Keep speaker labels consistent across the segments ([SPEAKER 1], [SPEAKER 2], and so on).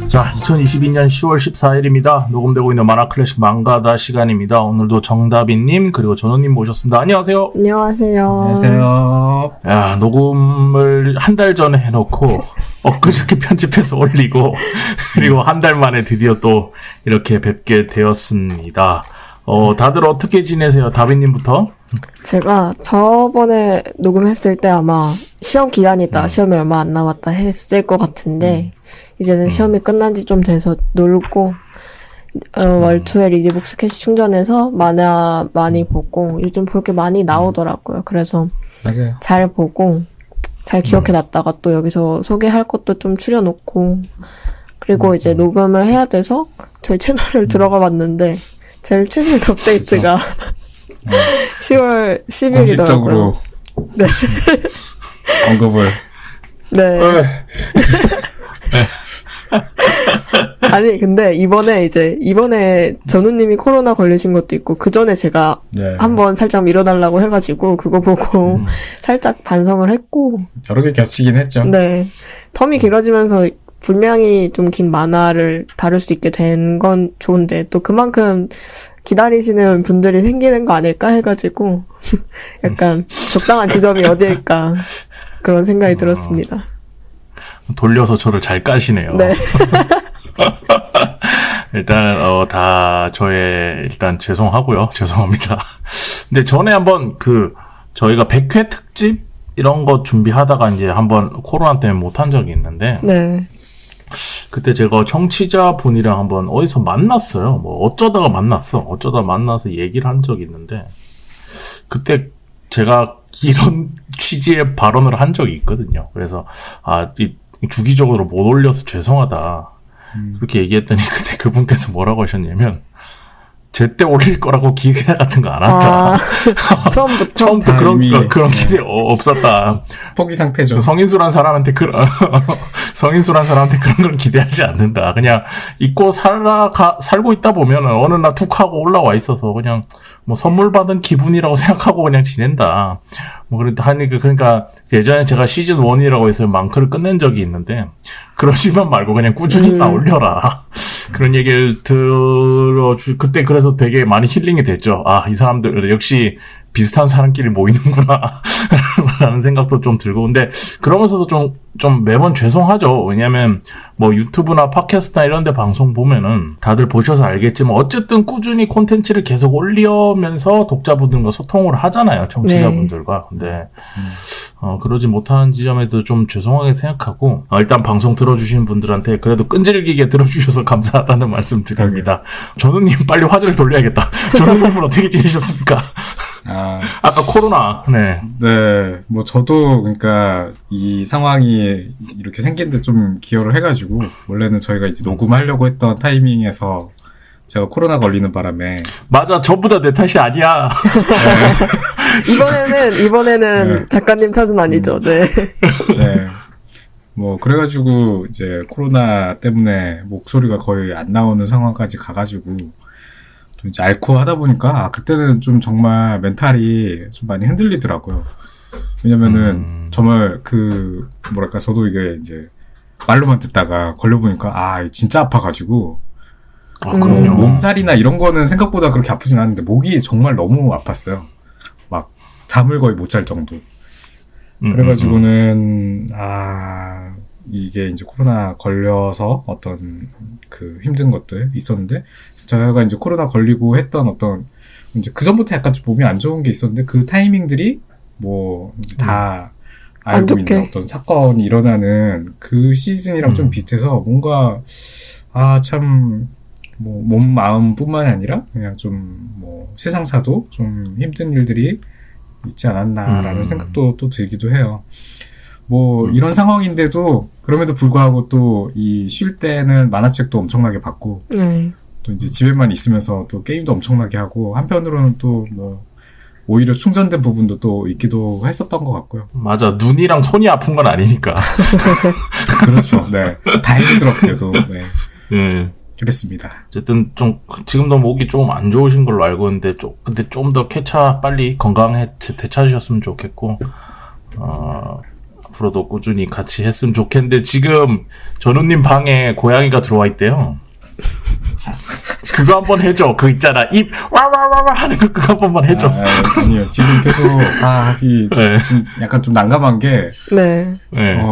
[SPEAKER 1] 자, 2022년 10월 14일입니다. 녹음되고 있는 만화클래식 망가다 시간입니다. 오늘도 정다빈님 그리고 전호님 모셨습니다. 안녕하세요.
[SPEAKER 2] 안녕하세요.
[SPEAKER 3] 안녕하세요.
[SPEAKER 1] 야, 녹음을 한 달 전에 해놓고 엊그저께 편집해서 올리고 그리고 한 달 만에 드디어 또 이렇게 뵙게 되었습니다. 다들 어떻게 지내세요? 다빈님부터.
[SPEAKER 2] 제가 저번에 녹음했을 때 아마 시험 기간이다, 시험이 얼마 안 남았다 했을 것 같은데, 이제는 시험이 끝난 지 좀 돼서 놀고, 월초에 리디북 스케치 충전해서 만화 많이 보고, 요즘 볼 게 많이 나오더라고요. 그래서
[SPEAKER 3] 맞아요.
[SPEAKER 2] 잘 보고, 잘 기억해놨다가 또 여기서 소개할 것도 좀 추려놓고, 그리고 이제 녹음을 해야 돼서 저희 채널을 들어가 봤는데, 제일 최신 업데이트가 10월 10일이더라고요.
[SPEAKER 3] 공식적으로
[SPEAKER 2] 네.
[SPEAKER 3] 언급을.
[SPEAKER 2] 네. 아니, 근데 이번에 전우님이 코로나 걸리신 것도 있고, 그 전에 제가 한번 살짝 밀어달라고 해가지고, 그거 보고 살짝 반성을 했고.
[SPEAKER 3] 여러 개 겹치긴 했죠.
[SPEAKER 2] 네. 텀이 길어지면서 분명히 좀 긴 만화를 다룰 수 있게 된 건 좋은데, 또 그만큼 기다리시는 분들이 생기는 거 아닐까 해가지고, 약간 적당한 지점이 어디일까, 그런 생각이 들었습니다.
[SPEAKER 1] 돌려서 저를 잘 까시네요.
[SPEAKER 2] 네.
[SPEAKER 1] 일단 다 저의 일단 죄송하고요. 죄송합니다. 근데 전에 한번 저희가 100회 특집 이런 거 준비하다가 이제 한번 코로나 때문에 못한 적이 있는데,
[SPEAKER 2] 네.
[SPEAKER 1] 그때 제가 청취자분이랑 한번 어디서 만났어요. 뭐 어쩌다 만나서 얘기를 한 적이 있는데, 그때 제가 이런 취지의 발언을 한 적이 있거든요. 그래서 주기적으로 못 올려서 죄송하다 그렇게 얘기했더니 그때 그분께서 뭐라고 하셨냐면, 제때 올릴 거라고 기대 같은 거 안 한다. 처음부터 그런 기대 없었다.
[SPEAKER 3] 포기 상태죠.
[SPEAKER 1] 성인수란 사람한테 그런 걸 기대하지 않는다. 그냥 잊고 살고 있다 보면 어느 날 툭 하고 올라와 있어서 그냥 뭐 선물 받은 기분이라고 생각하고 그냥 지낸다. 뭐 그러니까 예전에 제가 시즌 1이라고 해서 망크를 끝낸 적이 있는데, 그러지만 말고 그냥 꾸준히 올려라. 그런 얘기를 그때 그래서 되게 많이 힐링이 됐죠. 이 사람들 역시 비슷한 사람끼리 모이는구나 라는 생각도 좀 들고. 근데 그러면서도 좀 매번 죄송하죠. 왜냐면 뭐 유튜브나 팟캐스트나 이런 데 방송 보면은 다들 보셔서 알겠지만 어쨌든 꾸준히 콘텐츠를 계속 올리면서 독자분들과 소통을 하잖아요. 청취자분들과. 근데 그러지 못하는 지점에도 좀 죄송하게 생각하고, 일단 방송 들어주신 분들한테 그래도 끈질기게 들어주셔서 감사하다는 말씀 드립니다. 전우님 빨리 화제를 돌려야겠다. 전우님은 어떻게 지내셨습니까? 아까 코로나. 네.
[SPEAKER 3] 네. 뭐 저도 그러니까 이 상황이 이렇게 생긴데 좀 기여를 해가지고, 원래는 저희가 이제 녹음하려고 했던 타이밍에서 제가 코로나 걸리는 바람에.
[SPEAKER 1] 맞아. 전부 다 내 탓이 아니야.
[SPEAKER 2] 이번에는
[SPEAKER 3] 네.
[SPEAKER 2] 작가님 탓은 아니죠. 네.
[SPEAKER 3] 네. 뭐 그래가지고 이제 코로나 때문에 목소리가 거의 안 나오는 상황까지 가가지고 또 이제 앓고 하다 보니까 그때는 좀 정말 멘탈이 좀 많이 흔들리더라고요. 왜냐면은 정말 저도 이게 이제 말로만 듣다가 걸려보니까 진짜 아파가지고.
[SPEAKER 1] 그럼요.
[SPEAKER 3] 몸살이나 이런 거는 생각보다 그렇게 아프진 않은데 목이 정말 너무 아팠어요. 막 잠을 거의 못 잘 정도. 그래가지고는 이게 이제 코로나 걸려서 어떤 힘든 것들 있었는데, 저희가 이제 코로나 걸리고 했던 어떤 이제 그 전부터 약간 좀 몸이 안 좋은 게 있었는데, 그 타이밍들이 뭐 이제 다 알고 있는 어떤 사건이 일어나는 그 시즌이랑 좀 비슷해서 뭔가 참 뭐 몸 마음뿐만이 아니라 그냥 좀 뭐 세상사도 좀 힘든 일들이 있지 않았나라는 생각도 또 들기도 해요. 뭐 이런 상황인데도 그럼에도 불구하고 또 이 쉴 때는 만화책도 엄청나게 봤고, 또 이제 집에만 있으면서 또 게임도 엄청나게 하고, 한편으로는 또 뭐 오히려 충전된 부분도 또 있기도 했었던 것 같고요.
[SPEAKER 1] 맞아. 눈이랑 손이 아픈 건 아니니까.
[SPEAKER 3] 그렇죠. 네. 다행스럽게도. 네. 그랬습니다.
[SPEAKER 1] 어쨌든 지금도 목이 조금 안 좋으신 걸로 알고 있는데, 근데 좀 더 빨리 건강해 되찾으셨으면 좋겠고, 앞으로도 꾸준히 같이 했으면 좋겠는데 지금 전우님 방에 고양이가 들어와 있대요. 그거 한번 해줘. 그 있잖아. 입 와와와와 하는 거 그거 한 번만 해줘.
[SPEAKER 3] 아니요. 지금 계속
[SPEAKER 1] 네.
[SPEAKER 3] 좀 약간 좀 난감한 게
[SPEAKER 2] 네.
[SPEAKER 1] 네.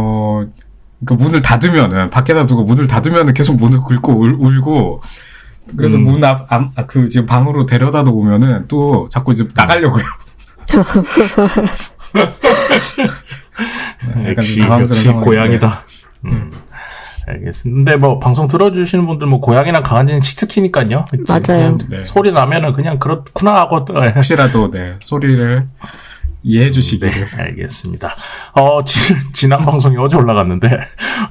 [SPEAKER 3] 그 문을 닫으면은 밖에다 두고 문을 닫으면은 계속 문을 긁고 울고 그래서 문 그 지금 방으로 데려다 놓으면은 또 자꾸 이제 나가려고요.
[SPEAKER 1] 역시 고양이다. 알겠습니다. 근데 뭐 방송 들어주시는 분들 뭐 고양이나 강아지는 치트키니까요.
[SPEAKER 2] 맞아요.
[SPEAKER 3] 네.
[SPEAKER 1] 소리 나면은 그냥 그렇구나 하고
[SPEAKER 3] 혹시라도 소리를 이해해 주시기를.
[SPEAKER 1] 네, 알겠습니다. 지난 방송이 어제 올라갔는데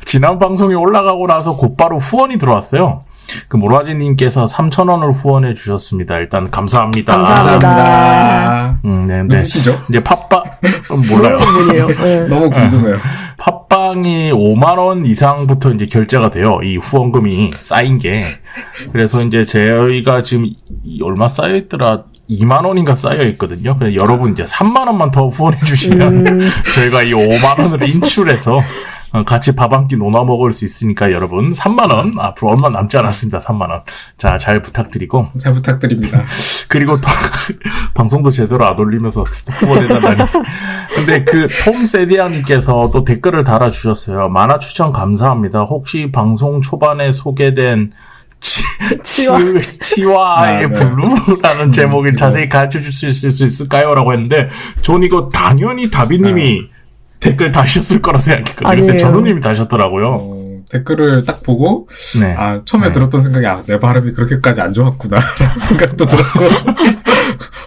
[SPEAKER 1] 지난 방송이 올라가고 나서 곧바로 후원이 들어왔어요. 그 모라지님께서 3,000원을 후원해 주셨습니다. 일단 감사합니다.
[SPEAKER 2] 감사합니다.
[SPEAKER 1] 네.
[SPEAKER 3] 누구시죠?
[SPEAKER 1] 이제 팟빵 몰라요.
[SPEAKER 2] 분이에요. 네.
[SPEAKER 3] 너무 궁금해요.
[SPEAKER 1] 팟빵이 5만 원 이상부터 이제 결제가 돼요. 이 후원금이 쌓인 게. 그래서 이제 저희가 지금 얼마 쌓여 있더라? 2만 원인가 쌓여 있거든요. 그래서 여러분 이제 3만 원만 더 후원해 주시면 저희가 이 5만 원을 인출해서 같이 밥 한 끼 논아 먹을 수 있으니까 여러분 3만 원 앞으로 얼마 남지 않았습니다. 3만 원. 자, 잘 부탁드리고.
[SPEAKER 3] 잘 부탁드립니다.
[SPEAKER 1] 그리고 또 방송도 제대로 안 올리면서 후원해달라니. 근데 그 톰 세디아님께서 또 댓글을 달아주셨어요. 만화 추천 감사합니다. 혹시 방송 초반에 소개된 치와의 블루라는 제목을 자세히 가르쳐 줄 수 있을까요? 라고 했는데, 전 이거 당연히 다비님이 댓글 다셨을 거라 생각했거든요. 근데 전우님이 다셨더라고요.
[SPEAKER 3] 댓글을 딱 보고,
[SPEAKER 1] 네.
[SPEAKER 3] 처음에 들었던 생각이, 내 발음이 그렇게까지 안 좋았구나. 라는 생각도 들었고.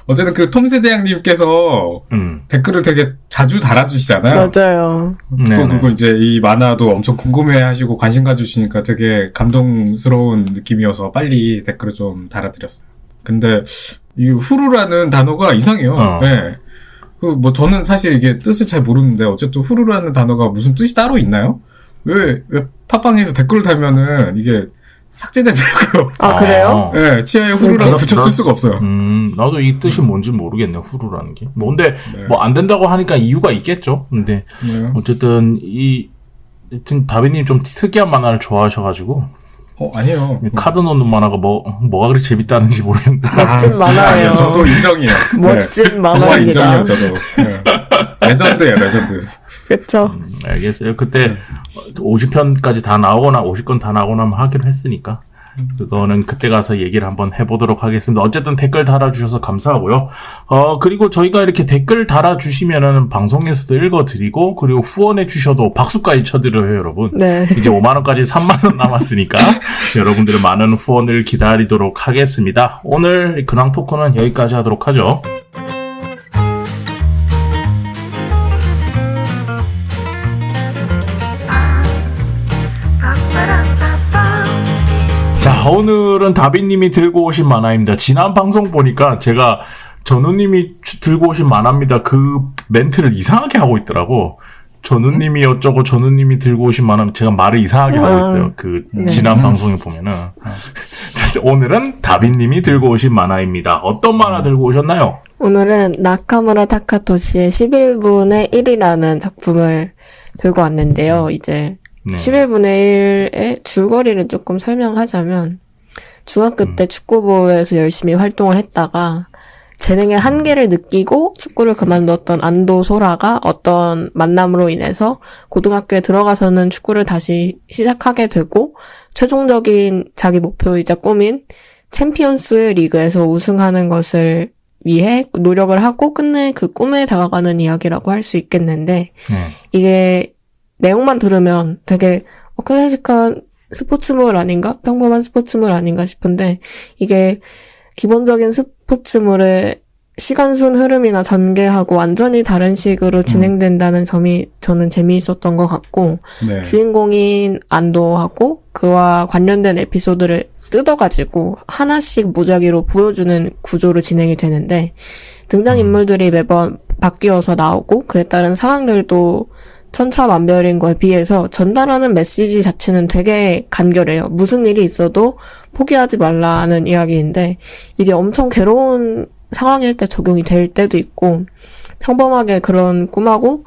[SPEAKER 3] 어쨌든 그 톰세대양님께서 댓글을 되게 자주 달아주시잖아요.
[SPEAKER 2] 맞아요.
[SPEAKER 3] 또 그리고 이제 이 만화도 엄청 궁금해하시고 관심 가져주시니까 되게 감동스러운 느낌이어서 빨리 댓글을 좀 달아드렸어요. 근데 이 후루라는 단어가 이상해요. 네. 뭐 저는 사실 이게 뜻을 잘 모르는데 어쨌든 후루라는 단어가 무슨 뜻이 따로 있나요? 왜 팟빵에서 댓글을 달면은 이게 삭제되더라고요.
[SPEAKER 2] 아, 그래요?
[SPEAKER 3] 네, 치아에 후루라고 붙였을 수가 없어요.
[SPEAKER 1] 나도 이 뜻이 뭔지 모르겠네, 후루라는 게. 뭔데, 뭐 안 된다고 하니까 이유가 있겠죠. 근데, 어쨌든, 하여튼, 다비님 좀 특이한 만화를 좋아하셔가지고.
[SPEAKER 3] 아니에요.
[SPEAKER 1] 카드 넣는 만화가 뭐가 그렇게 재밌다는지 모르겠는데.
[SPEAKER 2] 멋진 만화예요.
[SPEAKER 3] 저도 인정이에요.
[SPEAKER 2] 멋진 만화입니다.
[SPEAKER 3] 정말 인정이에요, 저도. 레전드예요, 레전드.
[SPEAKER 2] 그쵸.
[SPEAKER 1] 알겠어요. 그때 50편까지 다 나오거나 50건 다 나오거나 하기로 했으니까 그거는 그때 가서 얘기를 한번 해보도록 하겠습니다. 어쨌든 댓글 달아주셔서 감사하고요. 그리고 저희가 이렇게 댓글 달아주시면은 방송에서도 읽어드리고 그리고 후원해 주셔도 박수까지 쳐드려요, 여러분.
[SPEAKER 2] 네.
[SPEAKER 1] 이제 5만원까지 3만원 남았으니까 여러분들의 많은 후원을 기다리도록 하겠습니다. 오늘 근황 토크는 여기까지 하도록 하죠. 자, 오늘은 다비님이 들고 오신 만화입니다. 지난 방송 보니까 제가 전우님이 들고 오신 만화입니다. 그 멘트를 이상하게 하고 있더라고. 전우님이 어쩌고 전우님이 들고 오신 만화는 제가 말을 이상하게 하고 있어요. 지난 방송에 보면은. 오늘은 다비님이 들고 오신 만화입니다. 어떤 만화 들고 오셨나요?
[SPEAKER 2] 오늘은 나카무라 타카토시의 11분의 1이라는 작품을 들고 왔는데요. 이제 11분의 1의 줄거리를 조금 설명하자면 중학교 때 축구부에서 열심히 활동을 했다가 재능의 한계를 느끼고 축구를 그만뒀던 안도 소라가 어떤 만남으로 인해서 고등학교에 들어가서는 축구를 다시 시작하게 되고 최종적인 자기 목표이자 꿈인 챔피언스 리그에서 우승하는 것을 위해 노력을 하고 끝내 그 꿈에 다가가는 이야기라고 할 수 있겠는데 이게 내용만 들으면 되게 클래식한 스포츠물 아닌가? 평범한 스포츠물 아닌가 싶은데 이게 기본적인 스포츠물의 시간순 흐름이나 전개하고 완전히 다른 식으로 진행된다는 점이 저는 재미있었던 것 같고 주인공인 안도하고 그와 관련된 에피소드를 뜯어가지고 하나씩 무작위로 보여주는 구조로 진행이 되는데 등장인물들이 매번 바뀌어서 나오고 그에 따른 상황들도 천차만별인 거에 비해서 전달하는 메시지 자체는 되게 간결해요. 무슨 일이 있어도 포기하지 말라는 이야기인데 이게 엄청 괴로운 상황일 때 적용이 될 때도 있고 평범하게 그런 꿈하고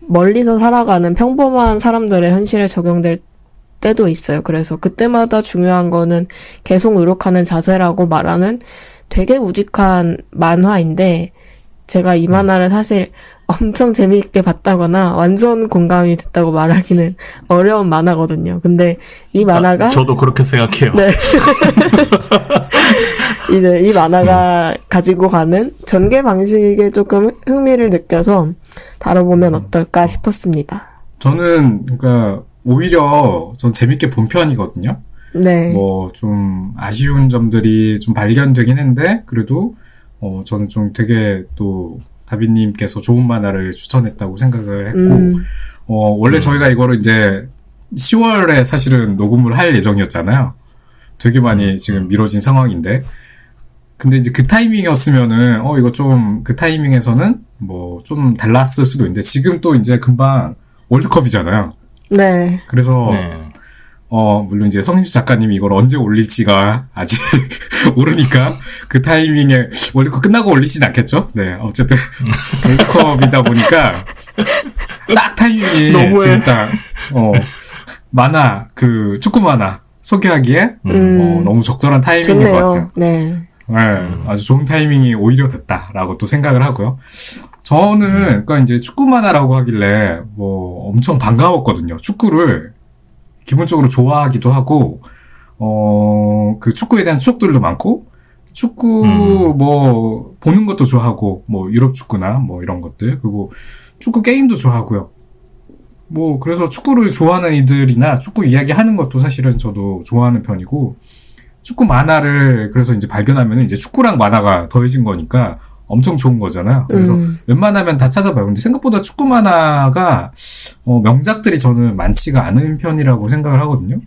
[SPEAKER 2] 멀리서 살아가는 평범한 사람들의 현실에 적용될 때도 있어요. 그래서 그때마다 중요한 거는 계속 노력하는 자세라고 말하는 되게 우직한 만화인데, 제가 이 만화를 사실 엄청 재미있게 봤다거나 완전 공감이 됐다고 말하기는 어려운 만화거든요. 근데 이 만화가
[SPEAKER 1] 저도 그렇게 생각해요.
[SPEAKER 2] 네. 이제 이 만화가 가지고 가는 전개 방식에 조금 흥미를 느껴서 다뤄보면 어떨까 싶었습니다.
[SPEAKER 3] 저는 그러니까 오히려 전 재밌게 본 편이거든요.
[SPEAKER 2] 네.
[SPEAKER 3] 뭐 좀 아쉬운 점들이 좀 발견되긴 했는데 그래도 저는 좀 되게 또 다비님께서 좋은 만화를 추천했다고 생각을 했고 원래 저희가 이거를 이제 10월에 사실은 녹음을 할 예정이었잖아요. 되게 많이 지금 미뤄진 상황인데 근데 이제 그 타이밍이었으면은 이거 좀 그 타이밍에서는 뭐 좀 달랐을 수도 있는데 지금 또 이제 금방 월드컵이잖아요.
[SPEAKER 2] 네.
[SPEAKER 3] 그래서
[SPEAKER 1] 네.
[SPEAKER 3] 물론 이제 성인수 작가님이 이걸 언제 올릴지가 아직 모르니까 그 타이밍에 월드컵 끝나고 올리진 않겠죠? 네, 어쨌든 월드컵이다 보니까 딱 타이밍이
[SPEAKER 1] 너무해.
[SPEAKER 3] 지금 딱 만화 그 축구 만화 소개하기에 너무 적절한 타이밍인 것 같아요.
[SPEAKER 2] 좋네요. 네.
[SPEAKER 3] 네, 아주 좋은 타이밍이 오히려 됐다라고 또 생각을 하고요. 저는 그러니까 이제 축구 만화라고 하길래 뭐 엄청 반가웠거든요. 축구를 기본적으로 좋아하기도 하고, 그 축구에 대한 추억들도 많고, 축구 뭐 보는 것도 좋아하고, 뭐 유럽 축구나 뭐 이런 것들, 그리고 축구 게임도 좋아하고요. 뭐 그래서 축구를 좋아하는 이들이나 축구 이야기하는 것도 사실은 저도 좋아하는 편이고, 축구 만화를 그래서 이제 발견하면 이제 축구랑 만화가 더해진 거니까 엄청 좋은 거잖아요. 그래서 웬만하면 다 찾아봐요. 근데 생각보다 축구 만화가 명작들이 저는 많지가 않은 편이라고 생각을 하거든요.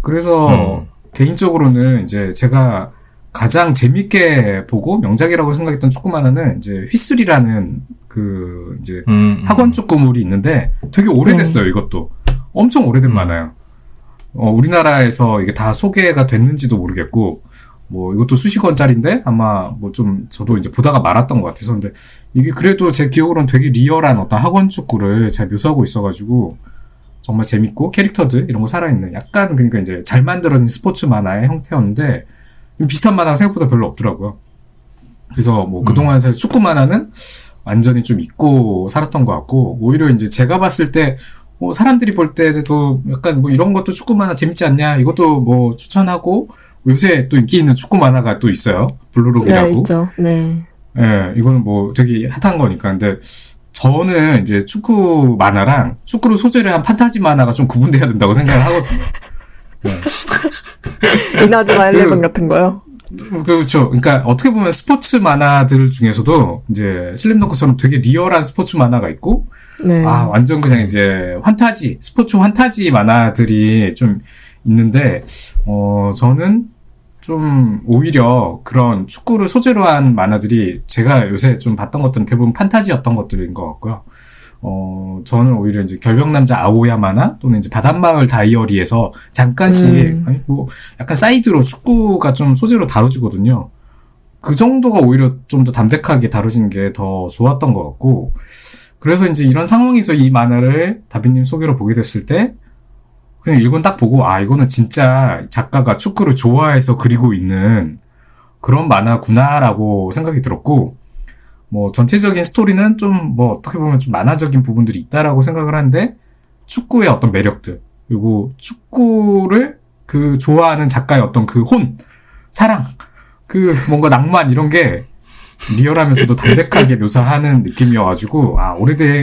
[SPEAKER 3] 그래서 개인적으로는 이제 제가 가장 재밌게 보고 명작이라고 생각했던 축구 만화는 이제 휘슬이라는 그 이제 학원 축구물이 있는데 되게 오래됐어요. 이것도 엄청 오래된 만화예요. 우리나라에서 이게 다 소개가 됐는지도 모르겠고. 뭐 이것도 수십 원짜리인데 아마 뭐 좀 저도 이제 보다가 말았던 것 같아서 근데 이게 그래도 제 기억으로는 되게 리얼한 어떤 학원 축구를 잘 묘사하고 있어가지고 정말 재밌고 캐릭터들 이런 거 살아있는 약간 그러니까 이제 잘 만들어진 스포츠 만화의 형태였는데 비슷한 만화가 생각보다 별로 없더라고요. 그래서 뭐 그동안 사실 축구 만화는 완전히 좀 잊고 살았던 것 같고 오히려 이제 제가 봤을 때 사람들이 볼 때도 약간 뭐 이런 것도 축구 만화 재밌지 않냐 이것도 뭐 추천하고 요새 또 인기 있는 축구 만화가 또 있어요. 블루록이라고.
[SPEAKER 2] 네, 있죠. 네.
[SPEAKER 3] 예, 이거는 뭐 되게 핫한 거니까. 근데 저는 이제 축구 만화랑 축구로 소재를 한 판타지 만화가 좀 구분돼야 된다고 생각을 하거든요. 네.
[SPEAKER 2] 이나즈마 11 같은 거요?
[SPEAKER 3] 그렇죠. 그러니까 어떻게 보면 스포츠 만화들 중에서도 이제 슬램덩크처럼 되게 리얼한 스포츠 만화가 있고
[SPEAKER 2] 네.
[SPEAKER 3] 완전 그냥 이제 환타지, 스포츠 환타지 만화들이 좀 있는데, 저는 좀 오히려 그런 축구를 소재로 한 만화들이 제가 요새 좀 봤던 것들은 대부분 판타지였던 것들인 것 같고요. 저는 오히려 이제 결벽남자 아오야 만화 또는 이제 바닷마을 다이어리에서 잠깐씩, 아니, 뭐 약간 사이드로 축구가 좀 소재로 다뤄지거든요. 그 정도가 오히려 좀 더 담백하게 다뤄진 게 더 좋았던 것 같고, 그래서 이제 이런 상황에서 이 만화를 다비님 소개로 보게 됐을 때, 그냥 일권 딱 보고, 이거는 진짜 작가가 축구를 좋아해서 그리고 있는 그런 만화구나라고 생각이 들었고, 뭐, 전체적인 스토리는 좀, 뭐, 어떻게 보면 좀 만화적인 부분들이 있다라고 생각을 하는데, 축구의 어떤 매력들, 그리고 축구를 그 좋아하는 작가의 어떤 그 사랑, 그 뭔가 낭만 이런 게 리얼하면서도 담백하게 묘사하는 느낌이어가지고,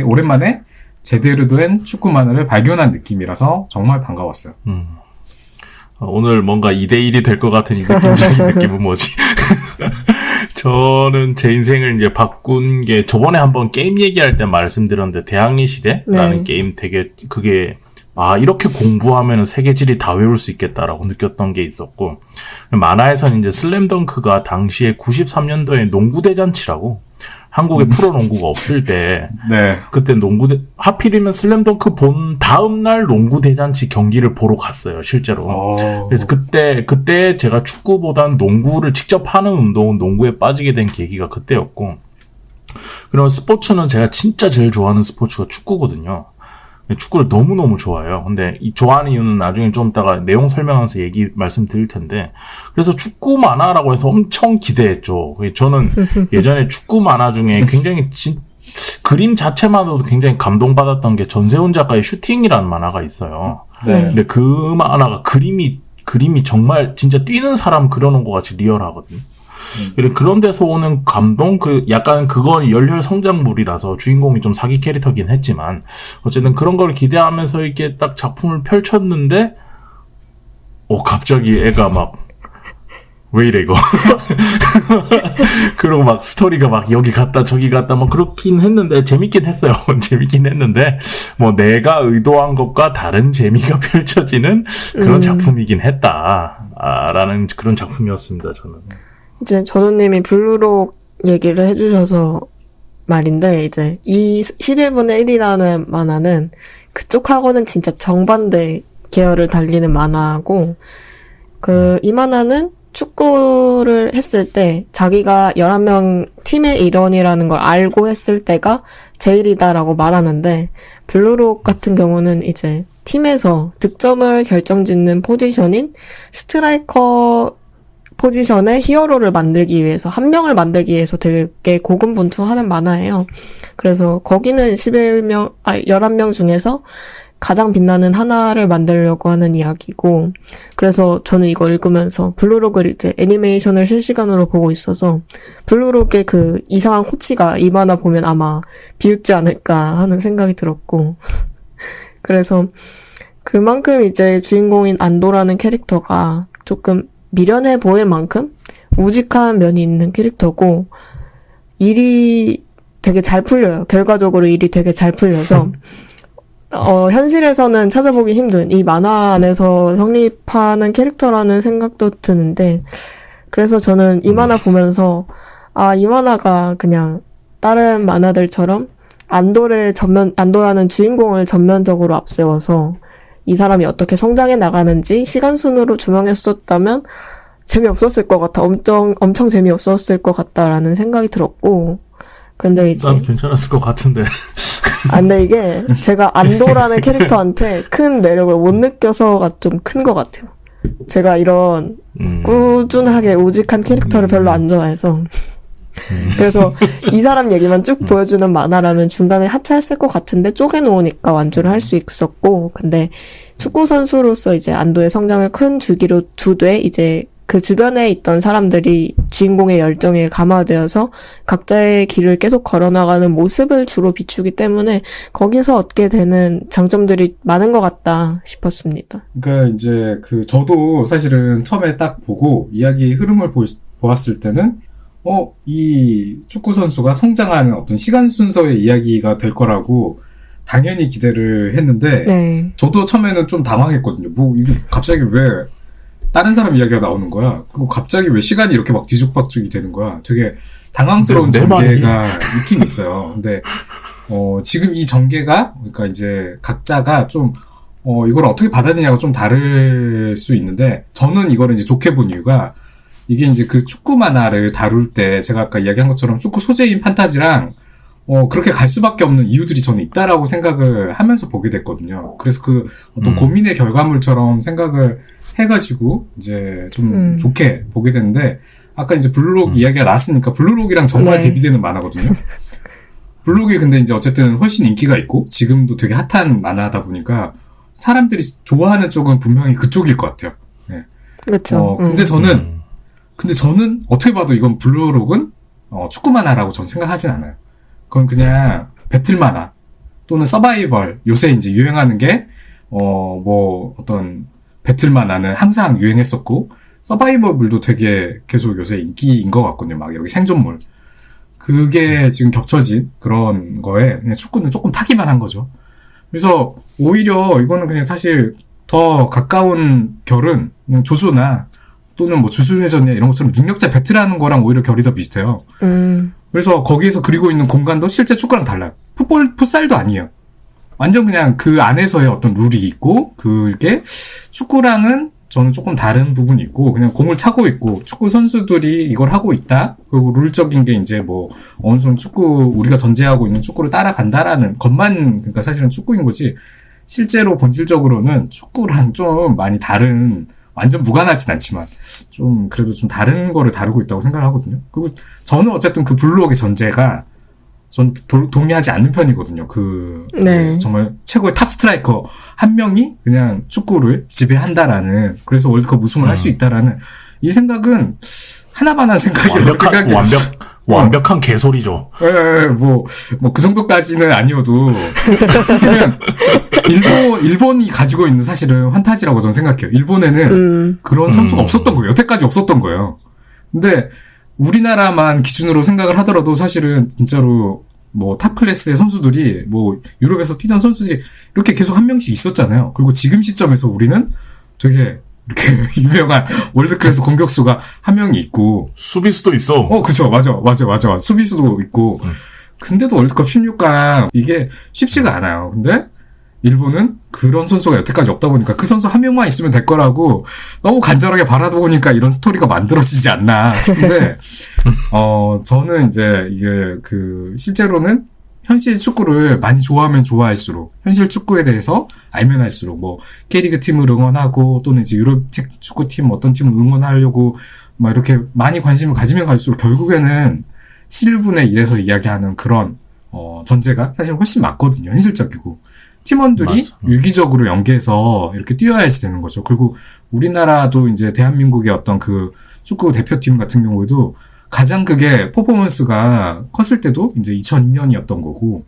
[SPEAKER 3] 오랜만에 제대로 된 축구 만화를 발견한 느낌이라서 정말 반가웠어요.
[SPEAKER 1] 오늘 뭔가 2대1이 될 것 같은 이 느낌적인 느낌은 뭐지? 저는 제 인생을 이제 바꾼 게 저번에 한번 게임 얘기할 때 말씀드렸는데 대항해 시대라는
[SPEAKER 2] 네.
[SPEAKER 1] 게임 되게 그게 이렇게 공부하면 세계지리 다 외울 수 있겠다라고 느꼈던 게 있었고 만화에서는 이제 슬램덩크가 당시에 93년도에 농구대잔치라고 한국에 프로농구가 없을 때
[SPEAKER 3] 네.
[SPEAKER 1] 그때 하필이면 슬램덩크 본 다음 날 농구대잔치 경기를 보러 갔어요, 실제로. 그래서 그때 제가 축구보단 농구를 직접 하는 운동은 농구에 빠지게 된 계기가 그때였고 그리고 스포츠는 제가 진짜 제일 좋아하는 스포츠가 축구거든요. 축구를 너무너무 좋아해요. 근데 이 좋아하는 이유는 나중에 좀 이따가 내용 설명하면서 말씀드릴 텐데. 그래서 축구 만화라고 해서 엄청 기대했죠. 저는 예전에 축구 만화 중에 굉장히 그림 자체만으로도 굉장히 감동받았던 게 전세훈 작가의 슈팅이라는 만화가 있어요.
[SPEAKER 2] 네.
[SPEAKER 1] 근데 그 만화가 그림이 정말 진짜 뛰는 사람 그려놓은 것 같이 리얼하거든요. 그런 데서 오는 감동, 약간 그건 열혈 성장물이라서 주인공이 좀 사기 캐릭터긴 했지만, 어쨌든 그런 걸 기대하면서 이렇게 딱 작품을 펼쳤는데, 갑자기 애가 왜 이래, 이거. 그리고 막 스토리가 막 여기 갔다 저기 갔다 그렇긴 했는데, 재밌긴 했어요. 재밌긴 했는데, 내가 의도한 것과 다른 재미가 펼쳐지는 그런 작품이긴 했다. 라는 그런 작품이었습니다, 저는.
[SPEAKER 2] 이제 전우님이 블루록 얘기를 해주셔서 말인데, 이제 이 11분의 1이라는 만화는 그쪽하고는 진짜 정반대 계열을 달리는 만화고, 이 만화는 축구를 했을 때 자기가 11명 팀의 일원이라는 걸 알고 했을 때가 제일이다라고 말하는데, 블루록 같은 경우는 이제 팀에서 득점을 결정짓는 포지션인 스트라이커 포지션의 히어로를 만들기 위해서, 한 명을 만들기 위해서 되게 고군분투하는 만화예요. 그래서 거기는 11명 중에서 가장 빛나는 하나를 만들려고 하는 이야기고, 그래서 저는 이거 읽으면서 블루록을 이제 애니메이션을 실시간으로 보고 있어서, 블루록의 그 이상한 코치가 이 만화 보면 아마 비웃지 않을까 하는 생각이 들었고, 그래서 그만큼 이제 주인공인 안도라는 캐릭터가 조금 미련해 보일 만큼 우직한 면이 있는 캐릭터고, 일이 되게 잘 풀려요. 결과적으로 일이 되게 잘 풀려서 현실에서는 찾아보기 힘든 이 만화 안에서 성립하는 캐릭터라는 생각도 드는데, 그래서 저는 이 만화 보면서 이 만화가 그냥 다른 만화들처럼 안도라는 주인공을 전면적으로 앞세워서 이 사람이 어떻게 성장해 나가는지 시간순으로 조명했었다면 재미없었을 것 같아. 엄청 재미없었을 것 같다라는 생각이 들었고, 근데 이제
[SPEAKER 1] 난 괜찮았을 것 같은데.
[SPEAKER 2] 근데 이게 제가 안도라는 캐릭터한테 큰 매력을 못 느껴서가 좀 큰 것 같아요. 제가 이런 꾸준하게 우직한 캐릭터를 별로 안 좋아해서. 그래서 이 사람 얘기만 쭉 보여주는 만화라면 중간에 하차했을 것 같은데 쪼개놓으니까 완주를 할 수 있었고, 근데 축구 선수로서 이제 안도의 성장을 큰 주기로 두되 이제 그 주변에 있던 사람들이 주인공의 열정에 감화되어서 각자의 길을 계속 걸어나가는 모습을 주로 비추기 때문에 거기서 얻게 되는 장점들이 많은 것 같다 싶었습니다.
[SPEAKER 3] 그러니까 이제 저도 사실은 처음에 딱 보고 이야기 흐름을 보았을 때는 이 축구 선수가 성장하는 어떤 시간 순서의 이야기가 될 거라고 당연히 기대를 했는데,
[SPEAKER 2] 네.
[SPEAKER 3] 저도 처음에는 좀 당황했거든요. 이게 갑자기 왜 다른 사람 이야기가 나오는 거야? 그리고 갑자기 왜 시간이 이렇게 막 뒤죽박죽이 되는 거야? 되게 당황스러운 전개가 있긴 있어요. 근데 지금 이 전개가, 그러니까 이제 각자가 좀 이걸 어떻게 받아들이냐가 좀 다를 수 있는데, 저는 이거를 이제 좋게 본 이유가, 이게 이제 그 축구 만화를 다룰 때 제가 아까 이야기한 것처럼 축구 소재인 판타지랑 그렇게 갈 수밖에 없는 이유들이 저는 있다라고 생각을 하면서 보게 됐거든요. 그래서 어떤 고민의 결과물처럼 생각을 해가지고 이제 좀 좋게 보게 됐는데, 아까 이제 블루록 이야기가 나왔으니까 블루록이랑 정말 대비되는 만화거든요. 블루록이 근데 이제 어쨌든 훨씬 인기가 있고 지금도 되게 핫한 만화다 보니까 사람들이 좋아하는 쪽은 분명히 그쪽일 것 같아요. 네.
[SPEAKER 2] 그렇죠.
[SPEAKER 3] 근데 저는 어떻게 봐도 이건 블루록은 축구 만화라고 저는 생각하진 않아요. 그건 그냥 배틀 만화 또는 서바이벌, 요새 이제 유행하는 게 어떤 배틀 만화는 항상 유행했었고 서바이벌물도 되게 계속 요새 인기인 것 같거든요. 막 여기 생존물, 그게 지금 겹쳐진 그런 거에 그냥 축구는 조금 타기만 한 거죠. 그래서 오히려 이거는 그냥 사실 더 가까운 결은 그냥 조조나 또는 주술회전이나 이런 것처럼 능력자 배틀하는 거랑 오히려 결이 더 비슷해요. 그래서 거기에서 그리고 있는 공간도 실제 축구랑 달라요. 풋살도 아니에요. 완전 그냥 그 안에서의 어떤 룰이 있고, 그게 축구랑은 저는 조금 다른 부분이 있고, 그냥 공을 차고 있고, 축구 선수들이 이걸 하고 있다? 그리고 룰적인 게 이제 뭐, 어느 정도 우리가 전제하고 있는 축구를 따라간다라는 것만, 그러니까 사실은 축구인 거지, 실제로 본질적으로는 축구랑 좀 많이 다른, 완전 무관하진 않지만, 좀, 그래도 좀 다른 거를 다루고 있다고 생각을 하거든요. 그리고 저는 어쨌든 그 블록의 전제가, 전 동의하지 않는 편이거든요.
[SPEAKER 2] 네.
[SPEAKER 3] 정말 최고의 탑 스트라이커 한 명이 그냥 축구를 지배한다라는, 그래서 월드컵 우승을 할 수 있다라는 이 생각은 하나만한 생각이라고 생각해요.
[SPEAKER 1] 완벽한 개소리죠.
[SPEAKER 3] 그 정도까지는 아니어도, 사실은, 일본이 가지고 있는 사실은 환타지라고 저는 생각해요. 일본에는 그런 선수가 없었던 거예요. 여태까지 없었던 거예요. 근데, 우리나라만 기준으로 생각을 하더라도 사실은 진짜로 뭐 탑 클래스의 선수들이 뭐 유럽에서 뛰던 선수들이 이렇게 계속 한 명씩 있었잖아요. 그리고 지금 시점에서 우리는 되게 이렇게 유명한 월드 클래스 공격수가 한 명이 있고
[SPEAKER 1] 수비수도 있어.
[SPEAKER 3] 그쵸. 맞아. 수비수도 있고. 근데도 월드컵 16강 이게 쉽지가 않아요. 근데 일본은 그런 선수가 여태까지 없다 보니까 그 선수 한 명만 있으면 될 거라고 너무 간절하게 바라보니까 이런 스토리가 만들어지지 않나 싶은데, 저는 이제 이게 실제로는 현실 축구를 많이 좋아하면 좋아할수록, 현실 축구에 대해서 알면 할수록, 뭐, K리그 팀을 응원하고, 또는 이제 유럽 축구팀 어떤 팀을 응원하려고, 막 이렇게 많이 관심을 가지면 갈수록 결국에는 11분의 1에서 이야기하는 그런, 전제가 사실 훨씬 맞거든요. 현실적이고. 팀원들이
[SPEAKER 1] 맞아.
[SPEAKER 3] 유기적으로 연계해서 이렇게 뛰어야지 되는 거죠. 그리고 우리나라도 이제 대한민국의 어떤 그 축구 대표팀 같은 경우에도 가장 그게 퍼포먼스가 컸을 때도 이제 2002년이었던 거고,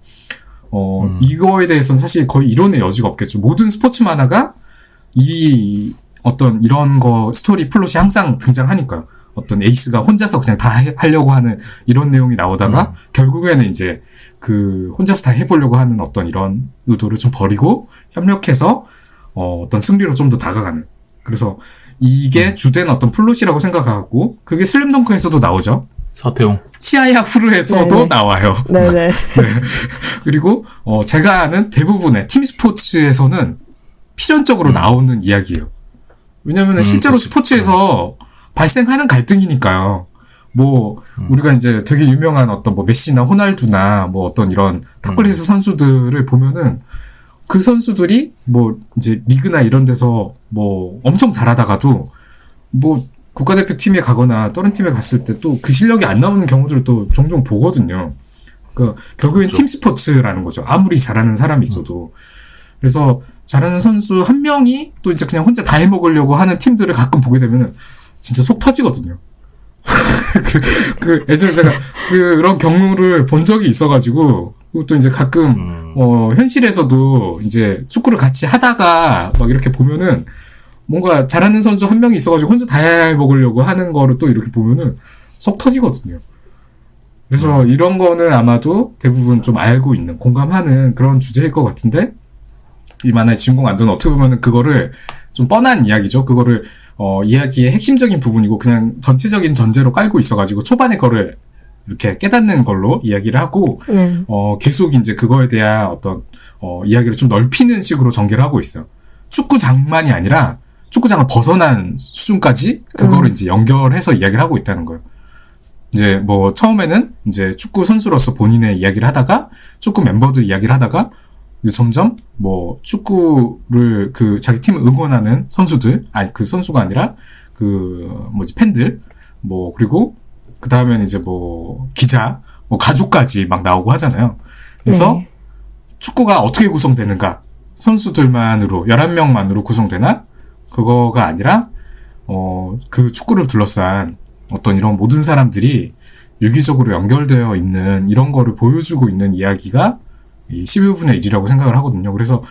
[SPEAKER 3] 이거에 대해서는 사실 거의 이론의 여지가 없겠죠. 모든 스포츠 만화가 어떤 이런 스토리 플롯이 항상 등장하니까요. 어떤 에이스가 혼자서 그냥 다 하려고 하는 이런 내용이 나오다가 결국에는 이제 혼자서 다 해보려고 하는 어떤 이런 의도를 좀 버리고 협력해서 어떤 승리로 좀 더 다가가는. 그래서 이게 주된 어떤 플롯이라고 생각하고, 그게 슬램덩크에서도 나오죠.
[SPEAKER 1] 서태웅.
[SPEAKER 3] 치아야 후르에서도
[SPEAKER 2] 네네.
[SPEAKER 3] 나와요.
[SPEAKER 2] 네네.
[SPEAKER 3] 네. 그리고 제가 아는 대부분의 팀 스포츠에서는 필연적으로 나오는 이야기예요. 왜냐면은 실제로
[SPEAKER 1] 그치.
[SPEAKER 3] 스포츠에서 발생하는 갈등이니까요. 뭐 우리가 이제 되게 유명한 어떤 뭐 메시나 호날두나 뭐 어떤 이런 탑클래스 선수들을 보면은 그 선수들이 뭐 이제 리그나 이런 데서 뭐 엄청 잘하다가도 뭐 국가대표팀에 가거나 다른 팀에 갔을 때 또 그 실력이 안 나오는 경우들을 또 종종 보거든요. 그러니까 결국엔
[SPEAKER 1] 그렇죠.
[SPEAKER 3] 팀 스포츠라는 거죠. 아무리 잘하는 사람이 있어도. 그래서 잘하는 선수 한 명이 또 이제 그냥 혼자 다 해먹으려고 하는 팀들을 가끔 보게 되면은 진짜 속 터지거든요. 예전에 제가 그런 경우를 본 적이 있어가지고, 그리고 또 이제 가끔, 현실에서도 이제 축구를 같이 하다가 막 이렇게 보면은 뭔가 잘하는 선수 한 명이 있어가지고 혼자 다 해먹으려고 하는 거를 또 이렇게 보면은 속 터지거든요. 그래서 이런 거는 아마도 대부분 좀 알고 있는, 공감하는 그런 주제일 것 같은데, 이 만화의 주인공 안도는 어떻게 보면은 그거를 좀 뻔한 이야기죠. 그거를 이야기의 핵심적인 부분이고 그냥 전체적인 전제로 깔고 있어가지고 초반에 그거를 이렇게 깨닫는 걸로 이야기를 하고, 계속 이제 그거에 대한 어떤 이야기를 좀 넓히는 식으로 전개를 하고 있어요. 축구장만이 아니라 축구장을 벗어난 수준까지 그거를 이제 연결해서 이야기를 하고 있다는 거예요. 이제 뭐 처음에는 이제 축구 선수로서 본인의 이야기를 하다가 축구 멤버들 이야기를 하다가 이제 점점 뭐 축구를 자기 팀을 응원하는 선수들, 아니 그 선수가 아니라 팬들, 뭐 그리고 그 다음에는 이제 뭐 기자, 뭐 가족까지 막 나오고 하잖아요. 그래서 축구가 어떻게 구성되는가, 선수들만으로 11명만으로 구성되나? 그거가 아니라 그 축구를 둘러싼 어떤 이런 모든 사람들이 유기적으로 연결되어 있는 이런 거를 보여주고 있는 이야기가 이 11분의 1이라고 생각을 하거든요. 그래서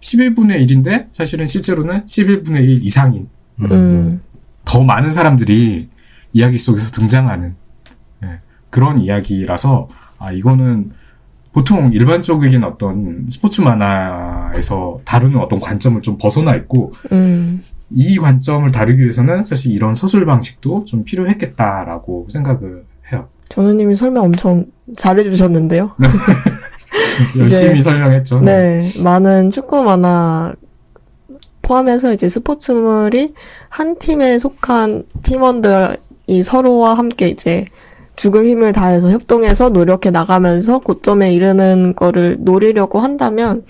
[SPEAKER 3] 11분의 1인데 사실은 실제로는 11분의 1 이상인 더 많은 사람들이 이야기 속에서 등장하는 그런 이야기라서, 이거는 보통 일반적인 어떤 스포츠 만화에서 다루는 어떤 관점을 좀 벗어나 있고, 이 관점을 다루기 위해서는 사실 이런 서술 방식도 좀 필요했겠다라고 생각을 해요.
[SPEAKER 2] 전우님이 설명 엄청 잘해주셨는데요.
[SPEAKER 3] 열심히 설명했죠.
[SPEAKER 2] 네, 많은 축구 만화 포함해서 이제 스포츠물이 한 팀에 속한 팀원들이 서로와 함께 이제 죽을 힘을 다해서 협동해서 노력해 나가면서 고점에 이르는 거를 노리려고 한다면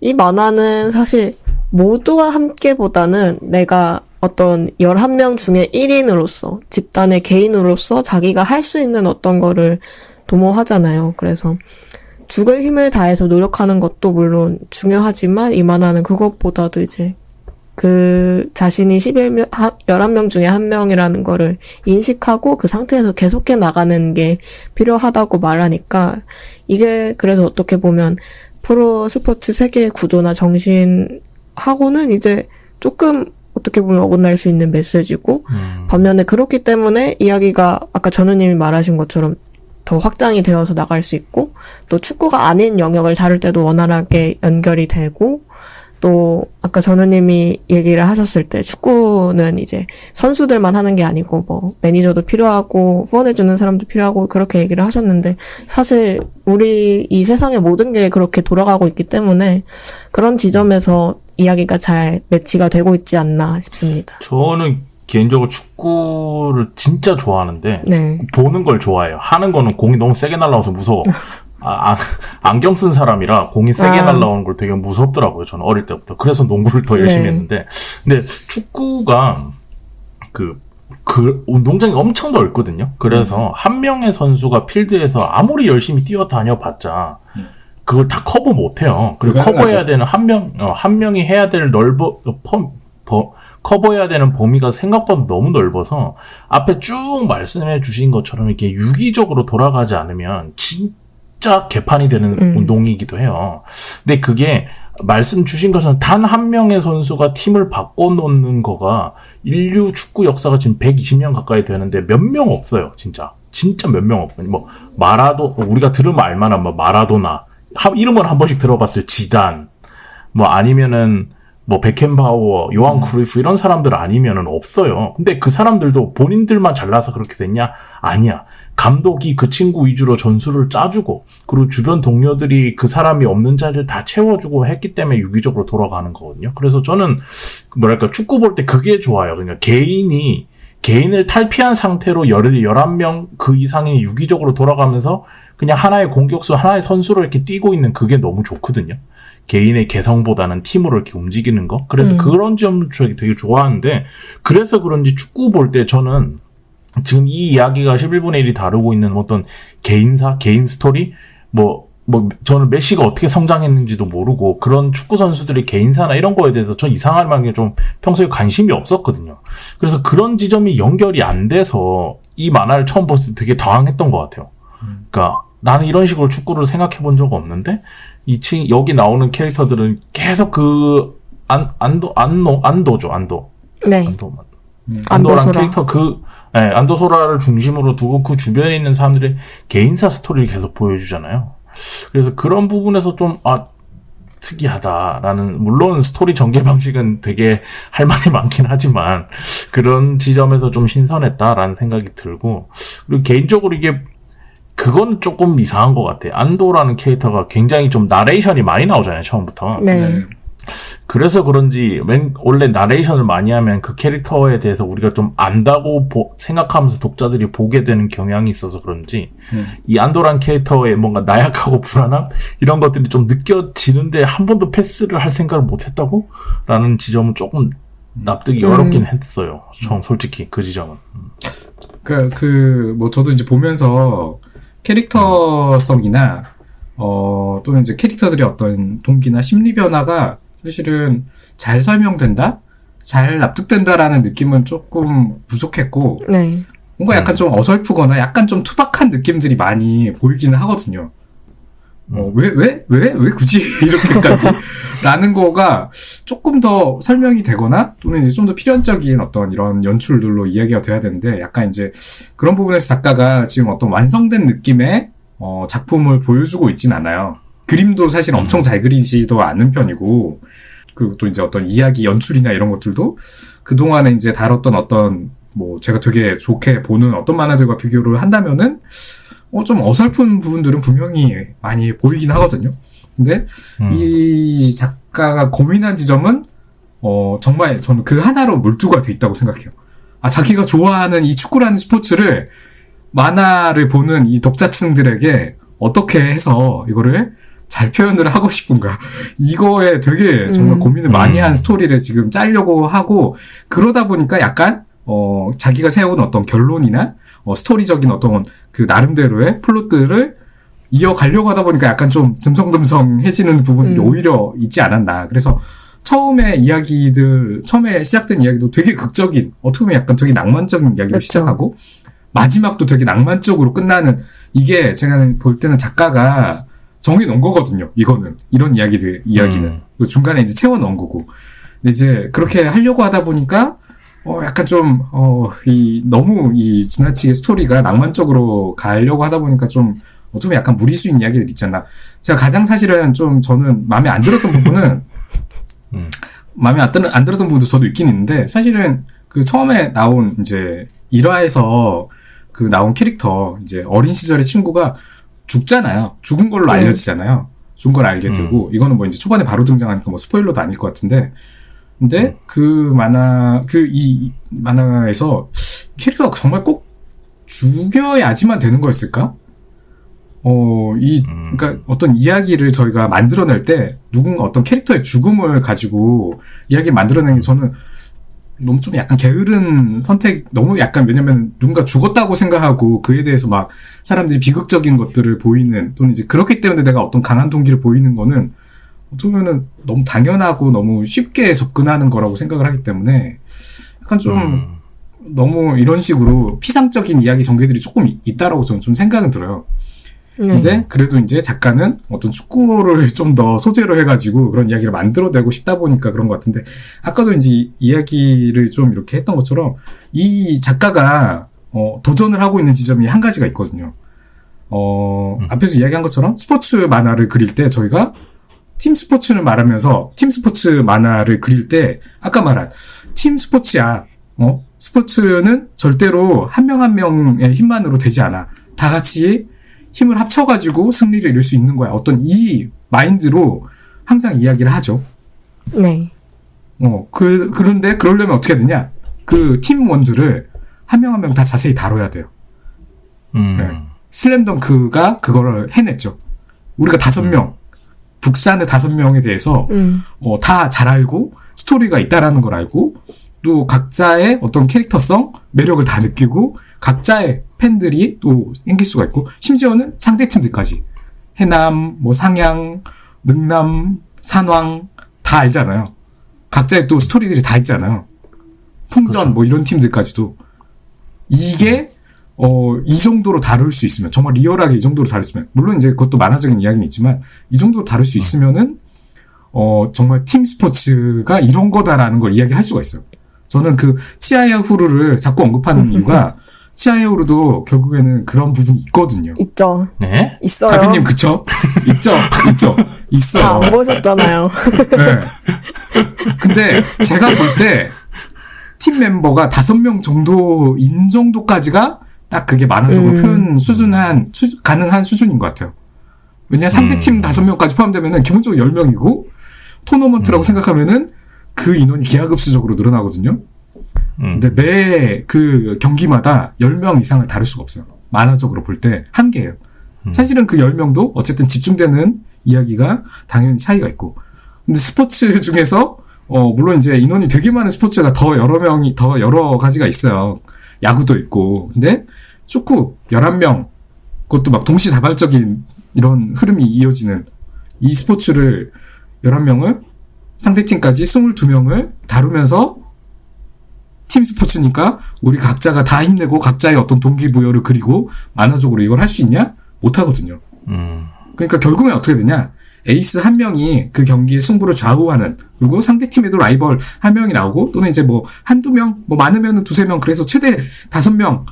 [SPEAKER 2] 이 만화는 사실 모두와 함께보다는 내가 어떤 11명 중에 1인으로서 집단의 개인으로서 자기가 할 수 있는 어떤 거를 도모하잖아요. 그래서 죽을 힘을 다해서 노력하는 것도 물론 중요하지만 이 만화는 그것보다도 이제 그 자신이 11명 중에 1명이라는 거를 인식하고 그 상태에서 계속해 나가는 게 필요하다고 말하니까 이게 그래서 어떻게 보면 프로 스포츠 세계의 구조나 정신하고는 이제 조금 어떻게 보면 어긋날 수 있는 메시지고 반면에 그렇기 때문에 이야기가 아까 전우님이 말하신 것처럼 더 확장이 되어서 나갈 수 있고 또 축구가 아닌 영역을 다룰 때도 원활하게 연결이 되고 또 아까 전우님이 얘기를 하셨을 때 축구는 이제 선수들만 하는 게 아니고 뭐 매니저도 필요하고 후원해주는 사람도 필요하고 그렇게 얘기를 하셨는데 사실 우리 이 세상의 모든 게 그렇게 돌아가고 있기 때문에 그런 지점에서 이야기가 잘 매치가 되고 있지 않나 싶습니다.
[SPEAKER 1] 저는 개인적으로 축구를 진짜 좋아하는데
[SPEAKER 2] 네.
[SPEAKER 1] 보는 걸 좋아해요. 하는 거는 공이 너무 세게 날라와서 무서워. 안경 쓴 사람이라 공이 세게 날라오는 걸 되게 무섭더라고요. 저는 어릴 때부터. 그래서 농구를 더 열심히 했는데. 근데 축구가 운동장이 엄청 넓거든요. 그래서 한 명의 선수가 필드에서 아무리 열심히 뛰어다녀 봤자 그걸 다 커버 못 해요. 그리고 커버해야 되는 한 명이 해야 될 커버해야 되는 범위가 생각보다 너무 넓어서 앞에 쭉 말씀해 주신 것처럼 이렇게 유기적으로 돌아가지 않으면 진짜 개판이 되는 운동이기도 해요. 근데 그게 말씀 주신 것은 단 한 명의 선수가 팀을 바꿔놓는 거가 인류 축구 역사가 지금 120년 가까이 되는데 몇 명 없어요. 진짜 몇 명 없어요. 뭐 우리가 들으면 알만한 뭐 마라도나 이름은 한 번씩 들어봤어요. 지단 뭐 아니면은 뭐 베켄바우어, 요한 크루이프 이런 사람들 아니면은 없어요. 근데 그 사람들도 본인들만 잘나서 그렇게 됐냐? 아니야. 감독이 그 친구 위주로 전술을 짜주고 그리고 주변 동료들이 그 사람이 없는 자리를 다 채워주고 했기 때문에 유기적으로 돌아가는 거거든요. 그래서 저는 뭐랄까 축구 볼 때 그게 좋아요. 그러니까 개인을 탈피한 상태로 11명 그 이상이 유기적으로 돌아가면서 그냥 하나의 공격수, 하나의 선수로 이렇게 뛰고 있는 그게 너무 좋거든요. 개인의 개성보다는 팀으로 이렇게 움직이는 거. 그래서 그런 점 되게 좋아하는데, 그래서 그런지 축구 볼 때 저는 지금 이 이야기가 11분의 1이 다루고 있는 어떤 개인사, 개인 스토리, 저는 메시가 어떻게 성장했는지도 모르고 그런 축구 선수들의 개인사나 이런 거에 대해서 전 이상할 만하게 좀 평소에 관심이 없었거든요. 그래서 그런 지점이 연결이 안 돼서 이 만화를 처음 봤을 때 되게 당황했던 것 같아요. 그러니까 나는 이런 식으로 축구를 생각해 본 적 없는데 여기 나오는 캐릭터들은 계속 안도란 캐릭터 안도소라를 중심으로 두고 그 주변에 있는 사람들의 개인사 스토리를 계속 보여주잖아요. 그래서 그런 부분에서 좀 특이하다라는, 물론 스토리 전개 방식은 되게 할 말이 많긴 하지만 그런 지점에서 좀 신선했다라는 생각이 들고, 그리고 개인적으로 그건 조금 이상한 것 같아요. 안도라는 캐릭터가 굉장히 좀 나레이션이 많이 나오잖아요, 처음부터.
[SPEAKER 2] 네.
[SPEAKER 1] 그래서 그런지 원래 나레이션을 많이 하면 그 캐릭터에 대해서 우리가 좀 안다고 생각하면서 독자들이 보게 되는 경향이 있어서 그런지 이 안도란 캐릭터의 뭔가 나약하고 불안함 이런 것들이 좀 느껴지는데 한 번도 패스를 할 생각을 못했다고? 라는 지점은 조금 납득이 어렵긴 했어요. 솔직히 그 지점은.
[SPEAKER 3] 저도 이제 보면서 캐릭터성이나 또는 이제 캐릭터들의 어떤 동기나 심리 변화가 사실은 잘 설명된다? 잘 납득된다라는 느낌은 조금 부족했고,
[SPEAKER 2] 네.
[SPEAKER 3] 뭔가 약간 좀 어설프거나 약간 좀 투박한 느낌들이 많이 보이기는 하거든요. 왜 굳이 이렇게까지? 라는 거가 조금 더 설명이 되거나, 또는 이제 좀 더 필연적인 어떤 이런 연출들로 이야기가 돼야 되는데, 약간 이제 그런 부분에서 작가가 지금 어떤 완성된 느낌의 작품을 보여주고 있진 않아요. 그림도 사실 엄청 잘 그리지도 않는 편이고, 그리고 또 이제 어떤 이야기 연출이나 이런 것들도 그동안에 이제 다뤘던 어떤, 제가 되게 좋게 보는 어떤 만화들과 비교를 한다면은, 좀 어설픈 부분들은 분명히 많이 보이긴 하거든요. 근데 이 작가가 고민한 지점은 정말 저는 그 하나로 몰두가 돼 있다고 생각해요. 자기가 좋아하는 이 축구라는 스포츠를 만화를 보는 이 독자층들에게 어떻게 해서 이거를 잘 표현을 하고 싶은가. 이거에 되게 정말 고민을 많이 한 스토리를 지금 짜려고 하고, 그러다 보니까 약간, 자기가 세운 어떤 결론이나, 스토리적인 어떤 그 나름대로의 플롯들을 이어가려고 하다 보니까 약간 좀 듬성듬성해지는 부분들이 오히려 있지 않았나. 그래서 처음에 시작된 이야기도 되게 극적인, 어떻게 보면 약간 되게 낭만적인 이야기로
[SPEAKER 2] 그쵸.
[SPEAKER 3] 시작하고, 마지막도 되게 낭만적으로 끝나는, 이게 제가 볼 때는 작가가 정해 놓은 거거든요. 이런 이야기는. 중간에 이제 채워 넣은 거고. 근데 이제 그렇게 하려고 하다 보니까, 약간 좀, 너무 이 지나치게 스토리가 낭만적으로 가려고 하다 보니까 좀, 어떻게 보면 약간 무리수인 이야기들 있잖아. 제가 가장 사실은 좀 저는 마음에 안 들었던 부분은, 마음에 안 들었던 부분도 저도 있긴 있는데, 사실은 그 처음에 나온 이제 1화에서 그 나온 캐릭터, 이제 어린 시절의 친구가 죽잖아요. 죽은 걸로 알려지잖아요. 죽은 걸 알게 되고, 이거는 뭐 이제 초반에 바로 등장하니까 뭐 스포일러도 아닐 것 같은데, 근데 이 만화에서 캐릭터가 정말 꼭 죽여야지만 되는 거였을까? 그러니까 어떤 이야기를 저희가 만들어낼 때 어떤 캐릭터의 죽음을 가지고 이야기를 만들어내는 게 저는 너무 좀 약간 게으른 선택, 너무 약간, 왜냐면 누군가 죽었다고 생각하고 그에 대해서 막 사람들이 비극적인 것들을 보이는, 또는 이제 그렇기 때문에 내가 어떤 강한 동기를 보이는 거는 어떻게 보면은 너무 당연하고 너무 쉽게 접근하는 거라고 생각을 하기 때문에 약간 좀 너무 이런 식으로 피상적인 이야기 전개들이 조금 있다라고 저는 좀 생각은 들어요. 근데 그래도 이제 작가는 어떤 축구를 좀 더 소재로 해가지고 그런 이야기를 만들어내고 싶다 보니까 그런 것 같은데, 아까도 이제 이야기를 좀 이렇게 했던 것처럼 이 작가가 도전을 하고 있는 지점이 한 가지가 있거든요. 앞에서 이야기한 것처럼 스포츠 만화를 그릴 때 저희가 팀 스포츠를 말하면서 팀 스포츠 만화를 그릴 때 아까 말한 팀 스포츠야. 스포츠는 절대로 한 명 한 명의 힘만으로 되지 않아. 다 같이 힘을 합쳐가지고 승리를 이룰 수 있는 거야. 어떤 이 마인드로 항상 이야기를 하죠.
[SPEAKER 2] 네.
[SPEAKER 3] 그런데 그러려면 어떻게 해야 되냐? 그 팀원들을 한 명 한 명 다 자세히 다뤄야 돼요. 네. 슬램덩크가 그거를 해냈죠. 우리가 5명, 북산의 5명에 대해서 다 잘 알고 스토리가 있다라는 걸 알고, 또 각자의 어떤 캐릭터성, 매력을 다 느끼고 각자의 팬들이 또 생길 수가 있고, 심지어는 상대팀들까지 해남, 뭐 상양, 능남, 산왕 다 알잖아요. 각자의 또 스토리들이 다 있잖아요. 풍전
[SPEAKER 1] 그렇죠.
[SPEAKER 3] 뭐 이런 팀들까지도. 이게 이 정도로 다룰 수 있으면, 정말 리얼하게 이 정도로 다룰 수 있으면, 물론 이제 그것도 만화적인 이야기는 있지만 이 정도로 다룰 수 있으면은 정말 팀 스포츠가 이런 거다라는 걸 이야기할 수가 있어요. 저는 그 치아야 후루를 자꾸 언급하는 이유가 치아야 후루도 결국에는 그런 부분이 있거든요.
[SPEAKER 2] 있죠.
[SPEAKER 1] 네?
[SPEAKER 2] 있어요.
[SPEAKER 3] 가비님 그쵸? 있죠? 있어요.
[SPEAKER 2] 다 안 보셨잖아요.
[SPEAKER 3] 네. 근데 제가 볼 때 팀 멤버가 5명 정도인 정도까지가 딱 그게 만화적으로 표현 가능한 수준인 것 같아요. 왜냐면 상대팀 5명까지 포함되면은 기본적으로 10명이고, 토너먼트라고 생각하면은 그 인원이 기하급수적으로 늘어나거든요. 근데 매 그 경기마다 10명 이상을 다룰 수가 없어요. 만화적으로 볼 때 한계예요. 사실은 그 10명도 어쨌든 집중되는 이야기가 당연히 차이가 있고. 근데 스포츠 중에서 물론 이제 인원이 되게 많은 스포츠가 더 여러 가지가 있어요. 야구도 있고. 근데 축구 11명, 그것도 막 동시다발적인 이런 흐름이 이어지는 이 스포츠를 11명을 상대팀까지 22명을 다루면서, 팀 스포츠니까 우리 각자가 다 힘내고 각자의 어떤 동기부여를 그리고 만화적으로 이걸 할 수 있냐? 못하거든요. 그러니까 결국엔 어떻게 되냐? 에이스 한 명이 그 경기의 승부를 좌우하는, 그리고 상대팀에도 라이벌 한 명이 나오고, 또는 이제 뭐 한두 명, 뭐 많으면은 2-3명, 그래서 최대 5명,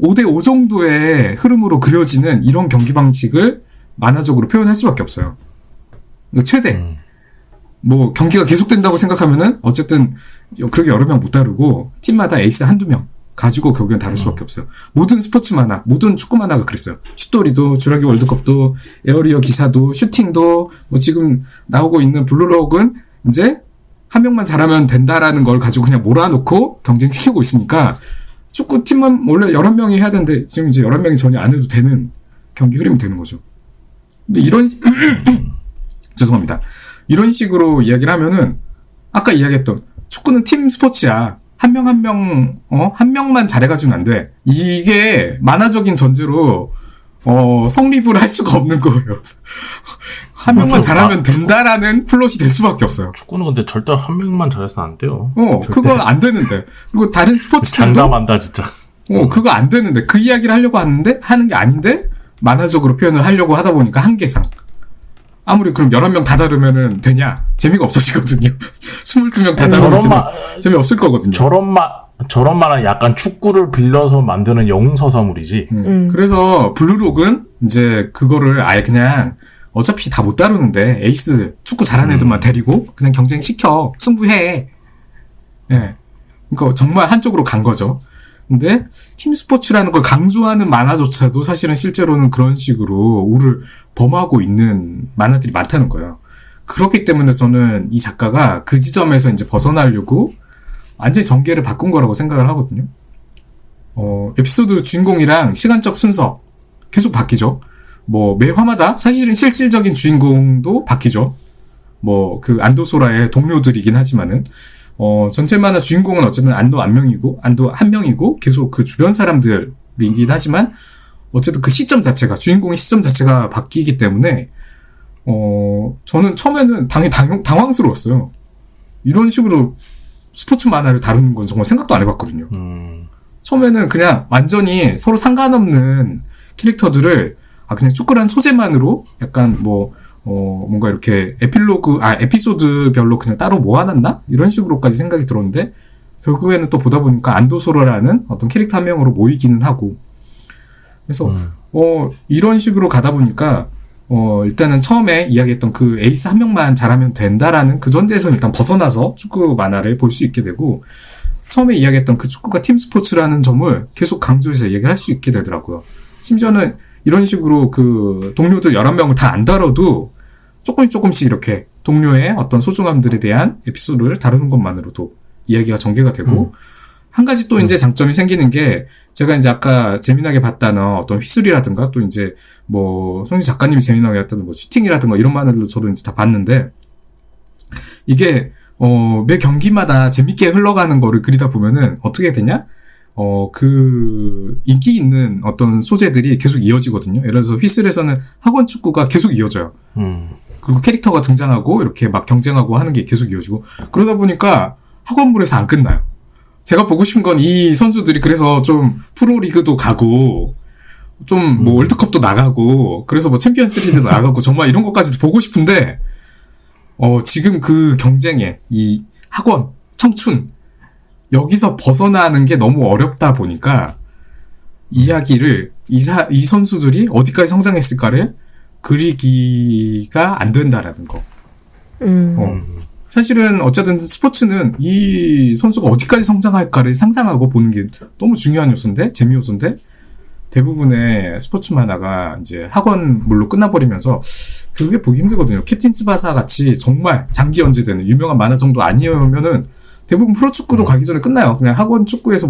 [SPEAKER 3] 5대5 정도의 흐름으로 그려지는 이런 경기 방식을 만화적으로 표현할 수밖에 없어요. 최대. 뭐 경기가 계속된다고 생각하면은 어쨌든 그렇게 여러 명 못 다루고 팀마다 에이스 한두 명 가지고 결국엔 다룰 수밖에 없어요. 모든 스포츠 만화, 모든 축구 만화가 그랬어요. 슛돌이도, 주라기 월드컵도, 에어리어 기사도, 슈팅도, 뭐 지금 나오고 있는 블루록은 이제 한 명만 잘하면 된다라는 걸 가지고 그냥 몰아놓고 경쟁시키고 있으니까 축구팀만 원래 11명이 해야 되는데 지금 이제 11명이 전혀 안 해도 되는 경기 흐름이 되는 거죠. 근데 죄송합니다. 이런 식으로 이야기를 하면은 아까 이야기했던 축구는 팀 스포츠야. 한 명만 잘해가지고는 안 돼. 이게 만화적인 전제로 성립을 할 수가 없는 거예요. 한 명만 잘하면 된다라는 플롯이 될 수밖에 없어요.
[SPEAKER 1] 축구는 근데 절대 한 명만 잘해서 안 돼요.
[SPEAKER 3] 그거 안 되는데. 그리고 다른 스포츠들도
[SPEAKER 1] 장담한다 진짜.
[SPEAKER 3] 그거 안 되는데 그 이야기를 하려고 하는 게 아닌데 만화적으로 표현을 하려고 하다 보니까 한계상. 아무리 그럼 11명 다 다르면은 되냐? 재미가 없어지거든요. 22명 다 다르면 재미없을 거거든요.
[SPEAKER 1] 저런 만한 약간 축구를 빌려서 만드는 영웅서사물이지.
[SPEAKER 3] 그래서 블루록은 이제 그거를 아예 그냥 어차피 다 못 다루는데 에이스 축구 잘하는 애들만 데리고 그냥 경쟁시켜. 승부해. 예. 그러니까 정말 한쪽으로 간 거죠. 근데 팀 스포츠라는 걸 강조하는 만화조차도 사실은 실제로는 그런 식으로 우를 범하고 있는 만화들이 많다는 거예요. 그렇기 때문에 저는 이 작가가 그 지점에서 이제 벗어나려고 완전히 전개를 바꾼 거라고 생각을 하거든요. 에피소드 주인공이랑 시간적 순서 계속 바뀌죠. 매 화마다 사실은 실질적인 주인공도 바뀌죠. 그 안도소라의 동료들이긴 하지만은 전체 만화 주인공은 어쨌든 안도 한 명이고 계속 그 주변 사람들이긴 하지만 어쨌든 그 시점 자체가 주인공의 시점 자체가 바뀌기 때문에 저는 처음에는 당황스러웠어요. 이런 식으로 스포츠 만화를 다루는 건 정말 생각도 안 해봤거든요. 처음에는 그냥 완전히 서로 상관없는 캐릭터들을 그냥 축구란 소재만으로 약간 뭔가 이렇게 에피소드별로 그냥 따로 모아놨나? 이런 식으로까지 생각이 들었는데, 결국에는 또 보다 보니까 안도소라라는 어떤 캐릭터 한 명으로 모이기는 하고, 그래서, 이런 식으로 가다 보니까, 일단은 처음에 이야기했던 그 에이스 한 명만 잘하면 된다라는 그 전제에서 일단 벗어나서 축구 만화를 볼 수 있게 되고, 처음에 이야기했던 그 축구가 팀 스포츠라는 점을 계속 강조해서 얘기를 할 수 있게 되더라고요. 심지어는 이런 식으로 그 동료들 11명을 다 안 다뤄도 조금씩 이렇게 동료의 어떤 소중함들에 대한 에피소드를 다루는 것만으로도 이야기가 전개가 되고, 한 가지 또 이제 장점이 생기는 게, 제가 이제 아까 재미나게 봤다는 어떤 휘슬이라든가, 또 이제 송지 작가님이 재미나게 봤다는 슈팅이라든가 이런 만화들도 저도 이제 다 봤는데, 이게, 매 경기마다 재밌게 흘러가는 거를 그리다 보면은 어떻게 되냐? 그 인기 있는 어떤 소재들이 계속 이어지거든요. 예를 들어서 휘슬에서는 학원 축구가 계속 이어져요. 그리고 캐릭터가 등장하고 이렇게 막 경쟁하고 하는 게 계속 이어지고, 그러다 보니까 학원물에서 안 끝나요. 제가 보고 싶은 건 이 선수들이 그래서 좀 프로리그도 가고 좀 월드컵도 나가고 그래서 챔피언스 리그도 나가고 정말 이런 것까지도 보고 싶은데, 지금 그 경쟁에 이 학원 청춘 여기서 벗어나는 게 너무 어렵다 보니까 이야기를 이 선수들이 어디까지 성장했을까를 그리기가 안 된다라는 거. 사실은 어쨌든 스포츠는 이 선수가 어디까지 성장할까를 상상하고 보는 게 너무 중요한 요소인데, 재미 요소인데, 대부분의 스포츠 만화가 이제 학원물로 끝나버리면서 그게 보기 힘들거든요. 캡틴 츠바사 같이 정말 장기 연재되는 유명한 만화 정도 아니면은 대부분 프로축구도 가기 전에 끝나요. 그냥 학원 축구에서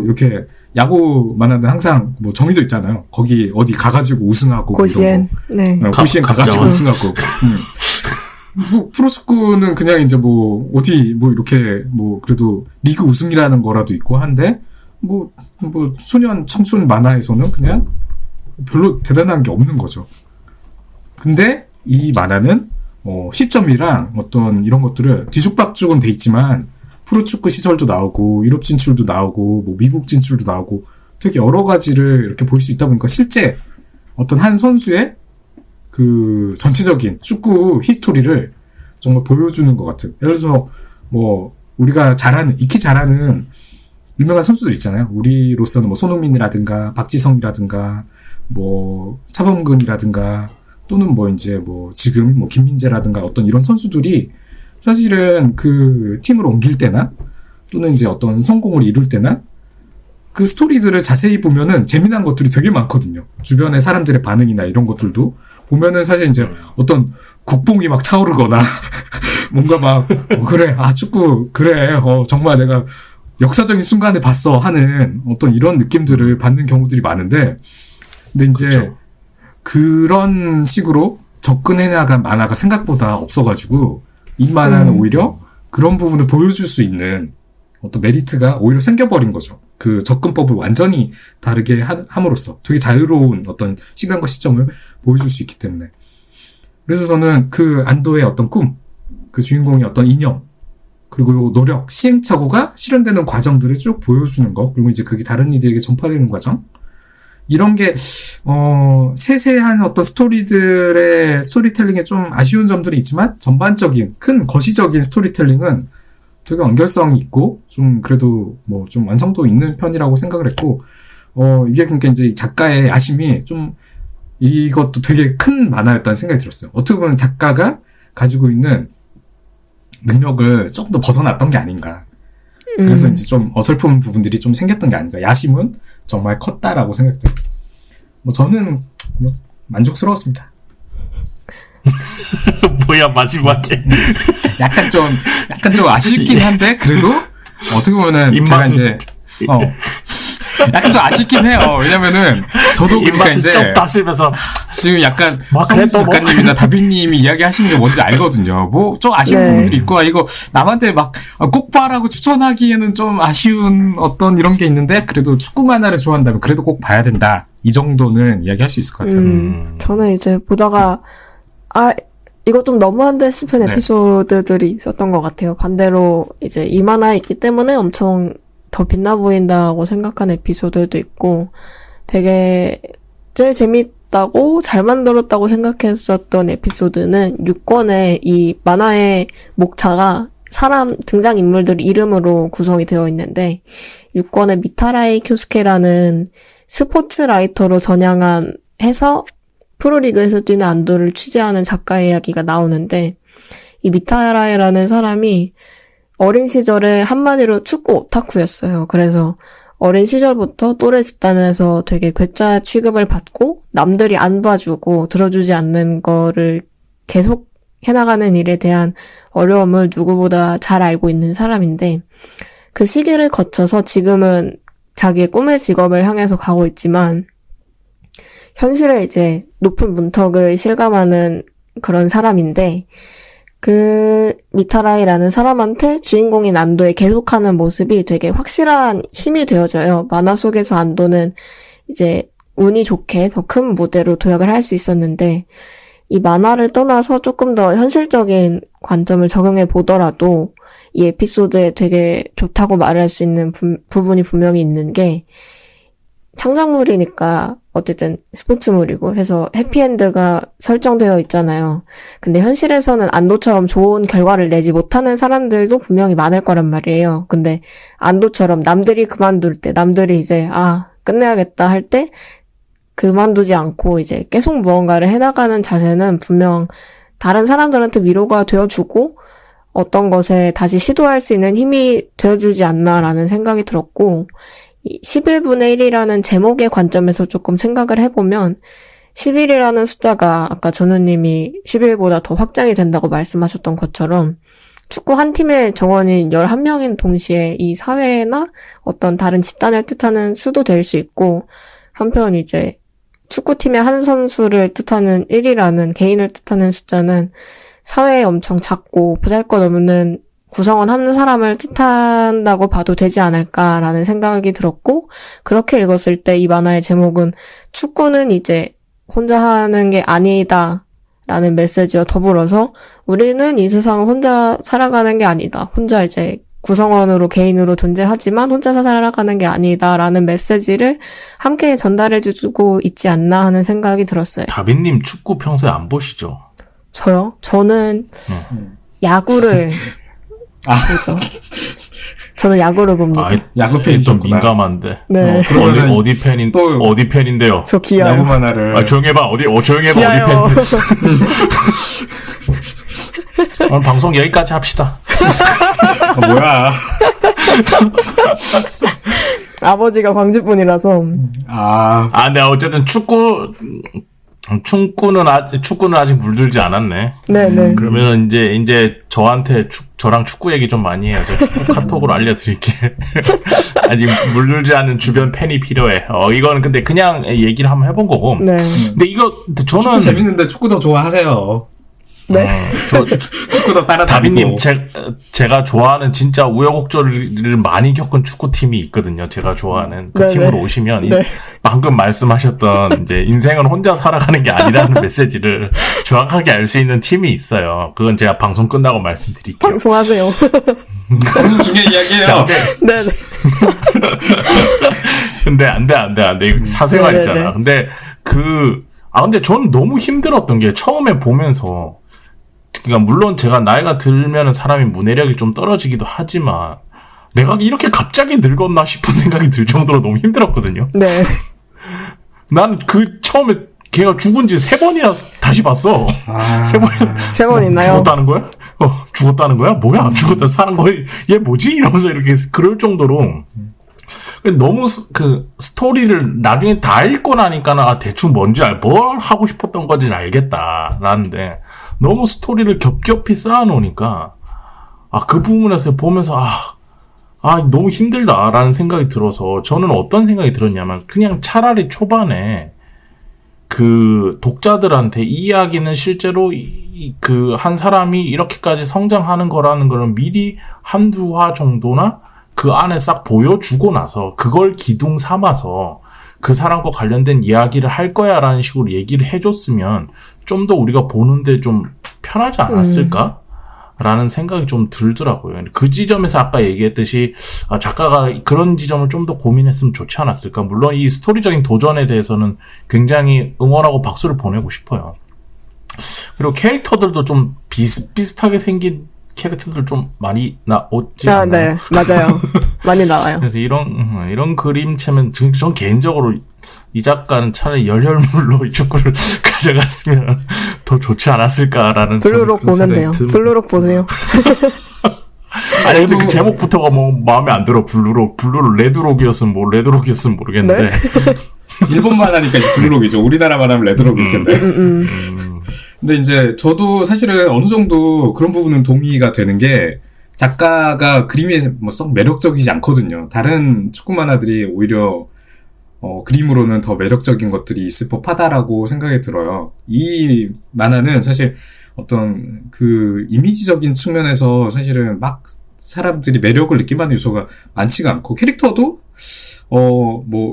[SPEAKER 3] 이렇게 야구 만화는 항상 정해져 있잖아요. 거기 어디 가가지고 우승하고.
[SPEAKER 2] 고시엔. 네.
[SPEAKER 3] 고시엔 가가지고 우승하고. 프로축구는 그냥 이제 어디 이렇게 그래도 리그 우승이라는 거라도 있고 한데, 소년 청춘 만화에서는 그냥 별로 대단한 게 없는 거죠. 근데 이 만화는 시점이랑 어떤 이런 것들을 뒤죽박죽은 돼 있지만 프로축구 시설도 나오고 유럽 진출도 나오고 미국 진출도 나오고 되게 여러 가지를 이렇게 볼 수 있다 보니까 실제 어떤 한 선수의 그 전체적인 축구 히스토리를 정말 보여주는 것 같아요. 예를 들어서 우리가 익히 잘하는 유명한 선수들 있잖아요. 우리로서는 손흥민이라든가 박지성이라든가 차범근이라든가 또는 지금 김민재라든가 어떤 이런 선수들이 사실은 그 팀을 옮길 때나 또는 이제 어떤 성공을 이룰 때나 그 스토리들을 자세히 보면은 재미난 것들이 되게 많거든요. 주변의 사람들의 반응이나 이런 것들도 보면은 사실 이제 어떤 국뽕이 막 차오르거나 뭔가 막 그래 축구 그래 정말 내가 역사적인 순간을 봤어 하는 어떤 이런 느낌들을 받는 경우들이 많은데 근데 이제
[SPEAKER 1] 그쵸.
[SPEAKER 3] 그런 식으로 접근해 나간 만화가 생각보다 없어가지고 이 만화는 오히려 그런 부분을 보여줄 수 있는 어떤 메리트가 오히려 생겨버린 거죠. 그 접근법을 완전히 다르게 함으로써 되게 자유로운 어떤 시간과 시점을 보여줄 수 있기 때문에 그래서 저는 그 안도의 어떤 꿈, 그 주인공의 어떤 이념 그리고 노력, 시행착오가 실현되는 과정들을 쭉 보여주는 거 그리고 이제 그게 다른 이들에게 전파되는 과정 이런 게 세세한 어떤 스토리들의 스토리텔링에 좀 아쉬운 점들이 있지만 전반적인 큰 거시적인 스토리텔링은 되게 연결성이 있고 좀 그래도 뭐 좀 완성도 있는 편이라고 생각을 했고 이게 그러니까 이제 작가의 야심이 좀 이것도 되게 큰 만화였다는 생각이 들었어요. 어떻게 보면 작가가 가지고 있는 능력을 조금 더 벗어났던 게 아닌가. 그래서 이제 좀 어설픈 부분들이 좀 생겼던 게 아닌가. 야심은 정말 컸다라고 생각돼요. 뭐 저는 뭐 만족스러웠습니다.
[SPEAKER 1] 뭐야 마지막에
[SPEAKER 3] 약간 좀 아쉽긴 한데 그래도 어떻게 보면은 제가 이제 약간 좀 아쉽긴 해요. 왜냐면은 저도 그러니까
[SPEAKER 1] 입맛을
[SPEAKER 3] 이제
[SPEAKER 1] 좀 다시면서
[SPEAKER 3] 지금 약간
[SPEAKER 1] 막
[SPEAKER 3] 성수
[SPEAKER 1] 그래도 뭐.
[SPEAKER 3] 작가님이나 다빈님이 이야기하시는 게 뭔지 알거든요. 뭐 좀 아쉬운
[SPEAKER 2] 네.
[SPEAKER 3] 부분들이 있고 이거 남한테 막 꼭 봐라고 추천하기에는 좀 아쉬운 어떤 이런 게 있는데 그래도 축구 만화를 좋아한다면 그래도 꼭 봐야 된다. 이 정도는 이야기할 수 있을 것 같아요.
[SPEAKER 2] 저는 이제 보다가 이거 좀 너무한데 싶은
[SPEAKER 3] 네.
[SPEAKER 2] 에피소드들이 있었던 것 같아요. 반대로 이제 이 만화에 있기 때문에 엄청 더 빛나 보인다고 생각하는 에피소드도 있고 되게 제일 재밌다고 잘 만들었다고 생각했었던 에피소드는 6권의 이 만화의 목차가 사람 등장인물들 이름으로 구성이 되어 있는데 6권의 미타라이 쿄스케라는 스포츠라이터로 전향한 해서 프로리그에서 뛰는 안도를 취재하는 작가의 이야기가 나오는데 이 미타라이라는 사람이 어린 시절에 한마디로 축구 오타쿠였어요. 그래서 어린 시절부터 또래 집단에서 되게 괴짜 취급을 받고 남들이 안 봐주고 들어주지 않는 거를 계속 해나가는 일에 대한 어려움을 누구보다 잘 알고 있는 사람인데 그 시기를 거쳐서 지금은 자기의 꿈의 직업을 향해서 가고 있지만 현실에 이제 높은 문턱을 실감하는 그런 사람인데 그 미타라이라는 사람한테 주인공인 안도의 계속하는 모습이 되게 확실한 힘이 되어져요. 만화 속에서 안도는 이제 운이 좋게 더 큰 무대로 도약을 할 수 있었는데 이 만화를 떠나서 조금 더 현실적인 관점을 적용해 보더라도 이 에피소드에 되게 좋다고 말할 수 있는 부분이 분명히 있는 게 창작물이니까 어쨌든 스포츠물이고 해서 해피엔드가 설정되어 있잖아요. 근데 현실에서는 안도처럼 좋은 결과를 내지 못하는 사람들도 분명히 많을 거란 말이에요. 근데 안도처럼 남들이 그만둘 때, 남들이 이제 끝내야겠다 할 때 그만두지 않고 이제 계속 무언가를 해나가는 자세는 분명 다른 사람들한테 위로가 되어주고 어떤 것에 다시 시도할 수 있는 힘이 되어주지 않나라는 생각이 들었고 11분의 1이라는 제목의 관점에서 조금 생각을 해보면 11이라는 숫자가 아까 전우님이 11보다 더 확장이 된다고 말씀하셨던 것처럼 축구 한 팀의 정원인 11명인 동시에 이 사회나 어떤 다른 집단을 뜻하는 수도 될 수 있고 한편 이제 축구팀의 한 선수를 뜻하는 1이라는 개인을 뜻하는 숫자는 사회에 엄청 작고 보잘것없는 구성원 한 사람을 뜻한다고 봐도 되지 않을까라는 생각이 들었고 그렇게 읽었을 때 이 만화의 제목은 축구는 이제 혼자 하는 게 아니다 라는 메시지와 더불어서 우리는 이 세상을 혼자 살아가는 게 아니다. 혼자 이제 구성원으로 개인으로 존재하지만 혼자 살아가는 게 아니다라는 메시지를 함께 전달해주고 있지 않나 하는 생각이 들었어요.
[SPEAKER 1] 다빈님 축구 평소에 안 보시죠?
[SPEAKER 2] 저요? 저는 야구를 보죠. 저는 야구를 봅니다.
[SPEAKER 3] 야구 팬이
[SPEAKER 1] 좀
[SPEAKER 3] 있었구나.
[SPEAKER 1] 민감한데.
[SPEAKER 2] 네.
[SPEAKER 3] 그러면은
[SPEAKER 1] 어디 팬인데요?
[SPEAKER 2] 저 기아요.
[SPEAKER 3] 야구 만화를
[SPEAKER 1] 조용히 해봐. 조용히 해봐.
[SPEAKER 2] 기아요.
[SPEAKER 1] 어디 팬? 오늘 방송 여기까지 합시다.
[SPEAKER 3] 뭐야?
[SPEAKER 2] 아버지가 광주 분이라서
[SPEAKER 3] 아,
[SPEAKER 1] 근데 어쨌든 축구 축구는 아직 물들지 않았네.
[SPEAKER 2] 네네.
[SPEAKER 1] 그러면 이제 저한테 저랑 축구 얘기 좀 많이 해요. 저 축구 카톡으로 알려드릴게. 아직 물들지 않은 주변 팬이 필요해. 이거는 근데 그냥 얘기를 한번 해본 거고.
[SPEAKER 2] 네.
[SPEAKER 1] 근데
[SPEAKER 3] 축구
[SPEAKER 1] 저는
[SPEAKER 3] 재밌는데 축구도 좋아하세요.
[SPEAKER 2] 네.
[SPEAKER 3] 축구도 따라다니고.
[SPEAKER 1] 다비님, 제가 좋아하는 진짜 우여곡절을 많이 겪은 축구팀이 있거든요. 제가 좋아하는 그
[SPEAKER 2] 네네.
[SPEAKER 1] 팀으로 오시면
[SPEAKER 2] 네.
[SPEAKER 1] 방금 말씀하셨던 이제 인생은 혼자 살아가는 게 아니라는 메시지를 정확하게 알 수 있는 팀이 있어요. 그건 제가 방송 끝나고 말씀드릴게요.
[SPEAKER 2] 방송하세요.
[SPEAKER 3] 방송 중에 이야기해요.
[SPEAKER 1] 자,
[SPEAKER 2] 네네.
[SPEAKER 1] 근데 안 돼. 이거 사생활이잖아.
[SPEAKER 2] 네네네.
[SPEAKER 1] 근데 저는 너무 힘들었던 게 처음에 보면서, 그러니까 물론 제가 나이가 들면은 사람이 문해력이 좀 떨어지기도 하지만 내가 이렇게 갑자기 늙었나 싶은 생각이 들 정도로 너무 힘들었거든요.
[SPEAKER 2] 네.
[SPEAKER 1] 난 처음에 걔가 죽은 지 3번이나 다시 봤어.
[SPEAKER 3] 세 번.
[SPEAKER 2] 3번 있나요?
[SPEAKER 1] 죽었다는 거야? 죽었다는 거야? 뭐야? 죽었다 사는 거야? 얘 뭐지? 이러면서 이렇게 그럴 정도로 너무 스토리를 나중에 다 읽고 나니까 대충 뭘 하고 싶었던 건지는 알겠다라는데 너무 스토리를 겹겹이 쌓아놓으니까 그 부분에서 보면서 너무 힘들다라는 생각이 들어서 저는 어떤 생각이 들었냐면 그냥 차라리 초반에 그 독자들한테 이 이야기는 실제로 한 사람이 이렇게까지 성장하는 거라는 거는 미리 한두 화 정도나 그 안에 싹 보여주고 나서 그걸 기둥 삼아서 그 사람과 관련된 이야기를 할 거야 라는 식으로 얘기를 해줬으면 좀 더 우리가 보는데 좀 편하지 않았을까? 라는 생각이 좀 들더라고요. 그 지점에서 아까 얘기했듯이 작가가 그런 지점을 좀 더 고민했으면 좋지 않았을까? 물론 이 스토리적인 도전에 대해서는 굉장히 응원하고 박수를 보내고 싶어요. 그리고 캐릭터들도 좀 비슷비슷하게 생긴 캐릭터들 좀 많이 나오지 않나요?
[SPEAKER 2] 네, 맞아요. 많이 나와요.
[SPEAKER 1] 그래서 이런 그림체면 전 개인적으로 이 작가는 차라리 열혈물로 이 축구를 가져갔으면 더 좋지 않았을까라는
[SPEAKER 2] 블루록 보면 돼요. 블루록 보세요.
[SPEAKER 1] 아니 근데 그 제목부터가 뭐 마음에 안 들어. 블루록 레드록이었으면 모르겠는데.
[SPEAKER 2] 네?
[SPEAKER 3] 일본만 하니까 이제 블루록이죠. 우리나라만 하면 레드록일 텐데. 근데 이제 저도 사실은 어느 정도 그런 부분은 동의가 되는 게 작가가 그림이 썩 매력적이지 않거든요. 다른 축구 만화들이 오히려 그림으로는 더 매력적인 것들이 있을 법하다라고 생각이 들어요. 이 만화는 사실 어떤 그 이미지적인 측면에서 사실은 막 사람들이 매력을 느낄만한 요소가 많지가 않고 캐릭터도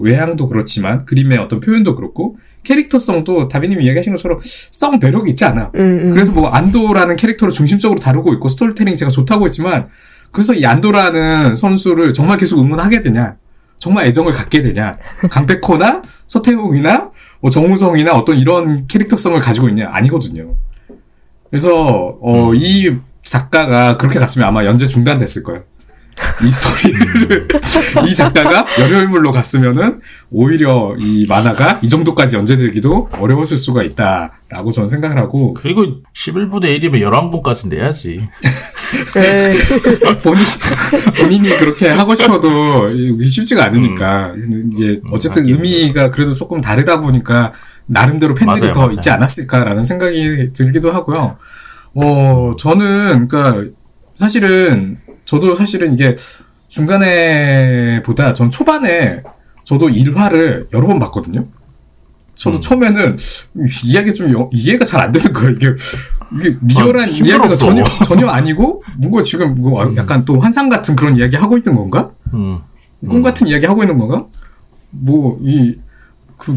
[SPEAKER 3] 외향도 그렇지만 그림의 어떤 표현도 그렇고 캐릭터성도 다비님이 이야기하신 것처럼 썩 매력이 있지 않아. 그래서 안도라는 캐릭터를 중심적으로 다루고 있고 스토리텔링 제가 좋다고 했지만 그래서 이 안도라는 선수를 정말 계속 응원하게 되냐? 정말 애정을 갖게 되냐? 강백호나 서태웅이나 정우성이나 어떤 이런 캐릭터성을 가지고 있냐? 아니거든요. 그래서 이 작가가 그렇게 갔으면 아마 연재 중단됐을 거예요. 이 스토리를 이 작가가 열혈물로 갔으면은 오히려 이 만화가 이 정도까지 연재되기도 어려웠을 수가 있다라고 저는 생각을 하고
[SPEAKER 1] 그리고 11부대 1이면 11부까지 내야지.
[SPEAKER 2] 네.
[SPEAKER 3] 본인이 그렇게 하고 싶어도 이게 쉽지가 않으니까 이게 어쨌든 의미가 그래도 조금 다르다 보니까 나름대로 팬들이 더 있지 않았을까라는 생각이 들기도 하고요. 저는 그러니까 저도 사실은 이게 중간에 전 초반에 저도 1화를 여러 번 봤거든요. 저도 처음에는 이야기 좀 이해가 잘 안 되는 거예요. 이게 리얼한 이야기가 전혀 아니고 뭔가 지금 약간 또 환상 같은 그런 이야기 하고 있는 건가? 꿈 같은 이야기 하고 있는 건가?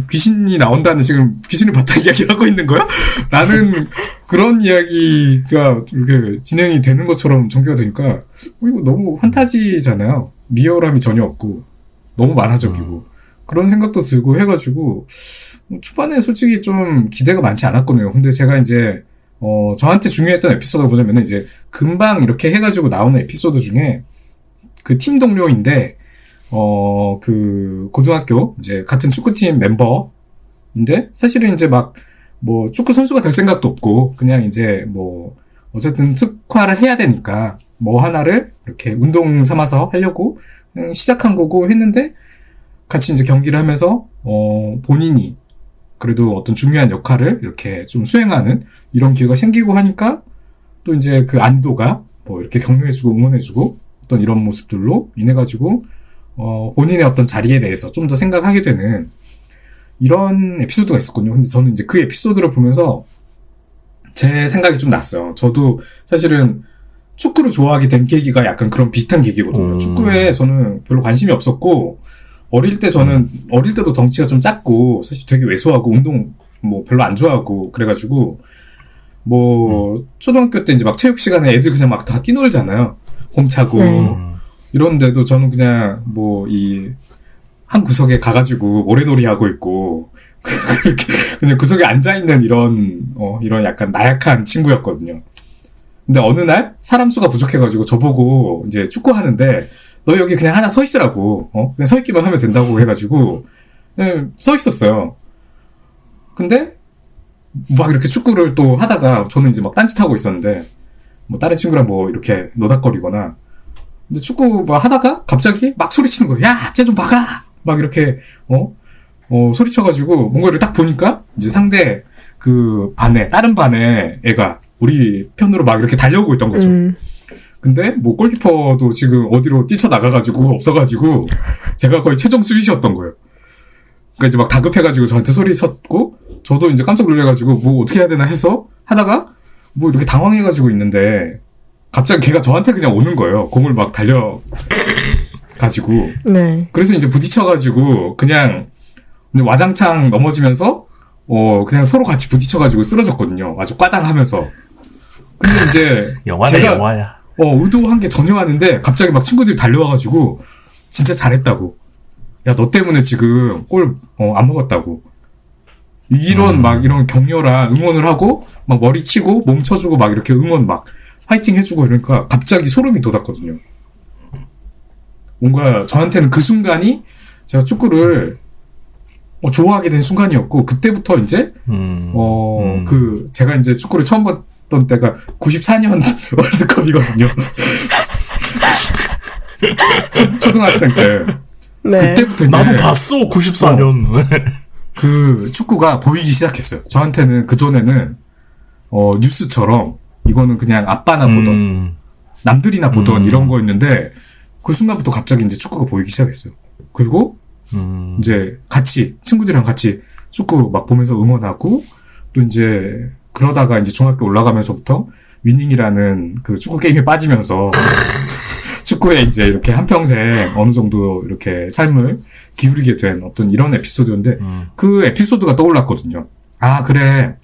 [SPEAKER 3] 귀신이 나온다는 지금 귀신을 봤다 이야기 하고 있는 거야? 라는 그런 이야기가 이렇게 진행이 되는 것처럼 전개가 되니까 이거 너무 판타지잖아요. 리얼함이 전혀 없고 너무 만화적이고 그런 생각도 들고 해가지고 초반에 솔직히 좀 기대가 많지 않았거든요. 근데 제가 이제 저한테 중요했던 에피소드를 보자면은 이제 금방 이렇게 해가지고 나오는 에피소드 중에 그 팀 동료인데 그 고등학교 이제 같은 축구팀 멤버인데 사실은 이제 축구 선수가 될 생각도 없고 그냥 이제 어쨌든 특화를 해야 되니까 하나를 이렇게 운동 삼아서 하려고 그냥 시작한 거고 했는데 같이 이제 경기를 하면서 본인이 그래도 어떤 중요한 역할을 이렇게 좀 수행하는 이런 기회가 생기고 하니까 또 이제 그 안도가 뭐 이렇게 격려해주고 응원해주고 어떤 이런 모습들로 인해가지고 본인의 어떤 자리에 대해서 좀 더 생각하게 되는 이런 에피소드가 있었거든요. 근데 저는 이제 그 에피소드를 보면서 제 생각이 좀 났어요. 저도 사실은 축구를 좋아하게 된 계기가 약간 그런 비슷한 계기거든요. 축구에 저는 별로 관심이 없었고, 어릴 때도 덩치가 좀 작고, 사실 되게 왜소하고, 운동 뭐 별로 안 좋아하고, 그래가지고, 초등학교 때 이제 막 체육 시간에 애들 그냥 막 다 뛰놀잖아요. 홈차고. 이런데도 저는 그냥 한 구석에 가가지고 모래놀이 하고 있고, 그냥 구석에 앉아있는 이런 약간 나약한 친구였거든요. 근데 어느 날 사람 수가 부족해가지고 저보고 이제 축구하는데 너 여기 그냥 하나 서 있으라고, 그냥 서 있기만 하면 된다고 해가지고 그냥 서 있었어요. 근데 막 이렇게 축구를 또 하다가 저는 이제 막 딴짓하고 있었는데 뭐 다른 친구랑 뭐 이렇게 노닥거리거나 근데 축구 막 하다가 갑자기 막 소리치는 거예요. 야, 쟤 좀 막아! 막 이렇게 소리쳐가지고 뭔가를 딱 보니까 이제 상대 다른 반에 애가 우리 편으로 막 이렇게 달려오고 있던 거죠. 근데 뭐 골키퍼도 지금 어디로 뛰쳐나가가지고 없어가지고 제가 거의 최종 수비수였던 거예요. 그러니까 이제 막 다급해가지고 저한테 소리쳤고 저도 이제 깜짝 놀래가지고 뭐 어떻게 해야 되나 해서 하다가 뭐 이렇게 당황해가지고 있는데 갑자기 걔가 저한테 그냥 오는 거예요. 공을 막 달려가지고.
[SPEAKER 2] 네.
[SPEAKER 3] 그래서 이제 부딪혀가지고 그냥 와장창 넘어지면서 그냥 서로 같이 부딪혀가지고 쓰러졌거든요. 아주 꽈당하면서. 근데 이제
[SPEAKER 1] 영화야.
[SPEAKER 3] 의도한 게 전혀 아닌데 갑자기 막 친구들이 달려와가지고 진짜 잘했다고. 야, 너 때문에 지금 골 안 먹었다고. 이런 격려랑 응원을 하고 막 머리 치고 몸 쳐주고 막 이렇게 응원 막 파이팅 해주고 이러니까 갑자기 소름이 돋았거든요. 뭔가 저한테는 그 순간이 제가 축구를 좋아하게 된 순간이었고 그때부터 이제 제가 이제 축구를 처음 봤던 때가 94년 월드컵이거든요. 초등학생 때.
[SPEAKER 2] 네.
[SPEAKER 3] 그때부터 이제
[SPEAKER 1] 나도 봤어 94년.
[SPEAKER 3] 그 축구가 보이기 시작했어요. 저한테는 그전에는 뉴스처럼 이거는 그냥 아빠나 보던 남들이나 보던 이런 거였는데 그 순간부터 갑자기 이제 축구가 보이기 시작했어요. 그리고 이제 친구들이랑 같이 축구 막 보면서 응원하고 또 이제 그러다가 이제 중학교 올라가면서부터 위닝이라는 그 축구 게임에 빠지면서 축구에 이제 이렇게 한평생 어느 정도 이렇게 삶을 기울이게 된 어떤 이런 에피소드였는데 그 에피소드가 떠올랐거든요. 아, 그래.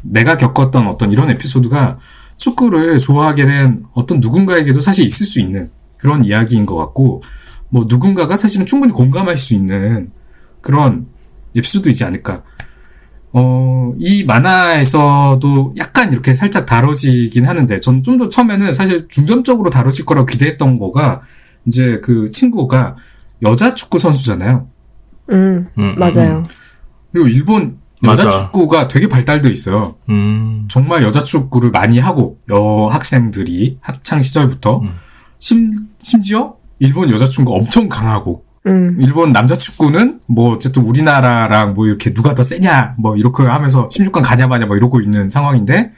[SPEAKER 3] 내가 겪었던 어떤 이런 에피소드가 축구를 좋아하게 된 어떤 누군가에게도 사실 있을 수 있는 그런 이야기인 것 같고 뭐 누군가가 사실은 충분히 공감할 수 있는 그런 에피소드이지 않을까. 이 만화에서도 약간 이렇게 살짝 다뤄지긴 하는데 저는 좀 더 처음에는 사실 중점적으로 다뤄질 거라고 기대했던 거가 이제 그 친구가 여자 축구 선수잖아요.
[SPEAKER 2] 맞아요.
[SPEAKER 3] 그리고 일본 여자 축구가 되게 발달돼 있어요. 정말 여자 축구를 많이 하고 여학생들이 학창 시절부터 심지어 일본 여자 축구가 엄청 강하고 일본 남자 축구는 뭐 어쨌든 우리나라랑 뭐 이렇게 누가 더 세냐 뭐 이렇게 하면서 16강 가냐 마냐 뭐 이러고 있는 상황인데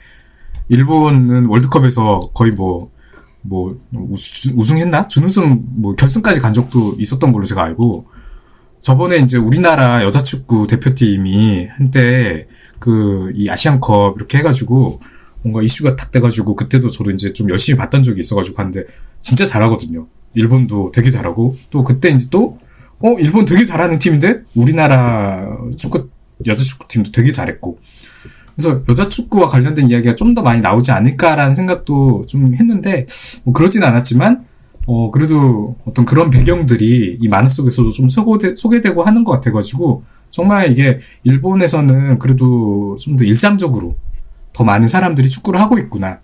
[SPEAKER 3] 일본은 월드컵에서 거의 우승했나? 준우승 뭐 결승까지 간 적도 있었던 걸로 제가 알고 저번에 이제 우리나라 여자 축구 대표팀이 한때 이 아시안컵 이렇게 해가지고 뭔가 이슈가 탁 돼가지고 그때도 저도 이제 좀 열심히 봤던 적이 있어가지고 봤는데 진짜 잘하거든요. 일본도 되게 잘하고 또 그때 이제 일본 되게 잘하는 팀인데 우리나라 여자 축구팀도 되게 잘했고 그래서 여자 축구와 관련된 이야기가 좀 더 많이 나오지 않을까라는 생각도 좀 했는데 뭐 그러진 않았지만 그래도 어떤 그런 배경들이 이 만화 속에서도 좀 소개되고 하는 것 같아가지고 정말 이게 일본에서는 그래도 좀 더 일상적으로 더 많은 사람들이 축구를 하고 있구나.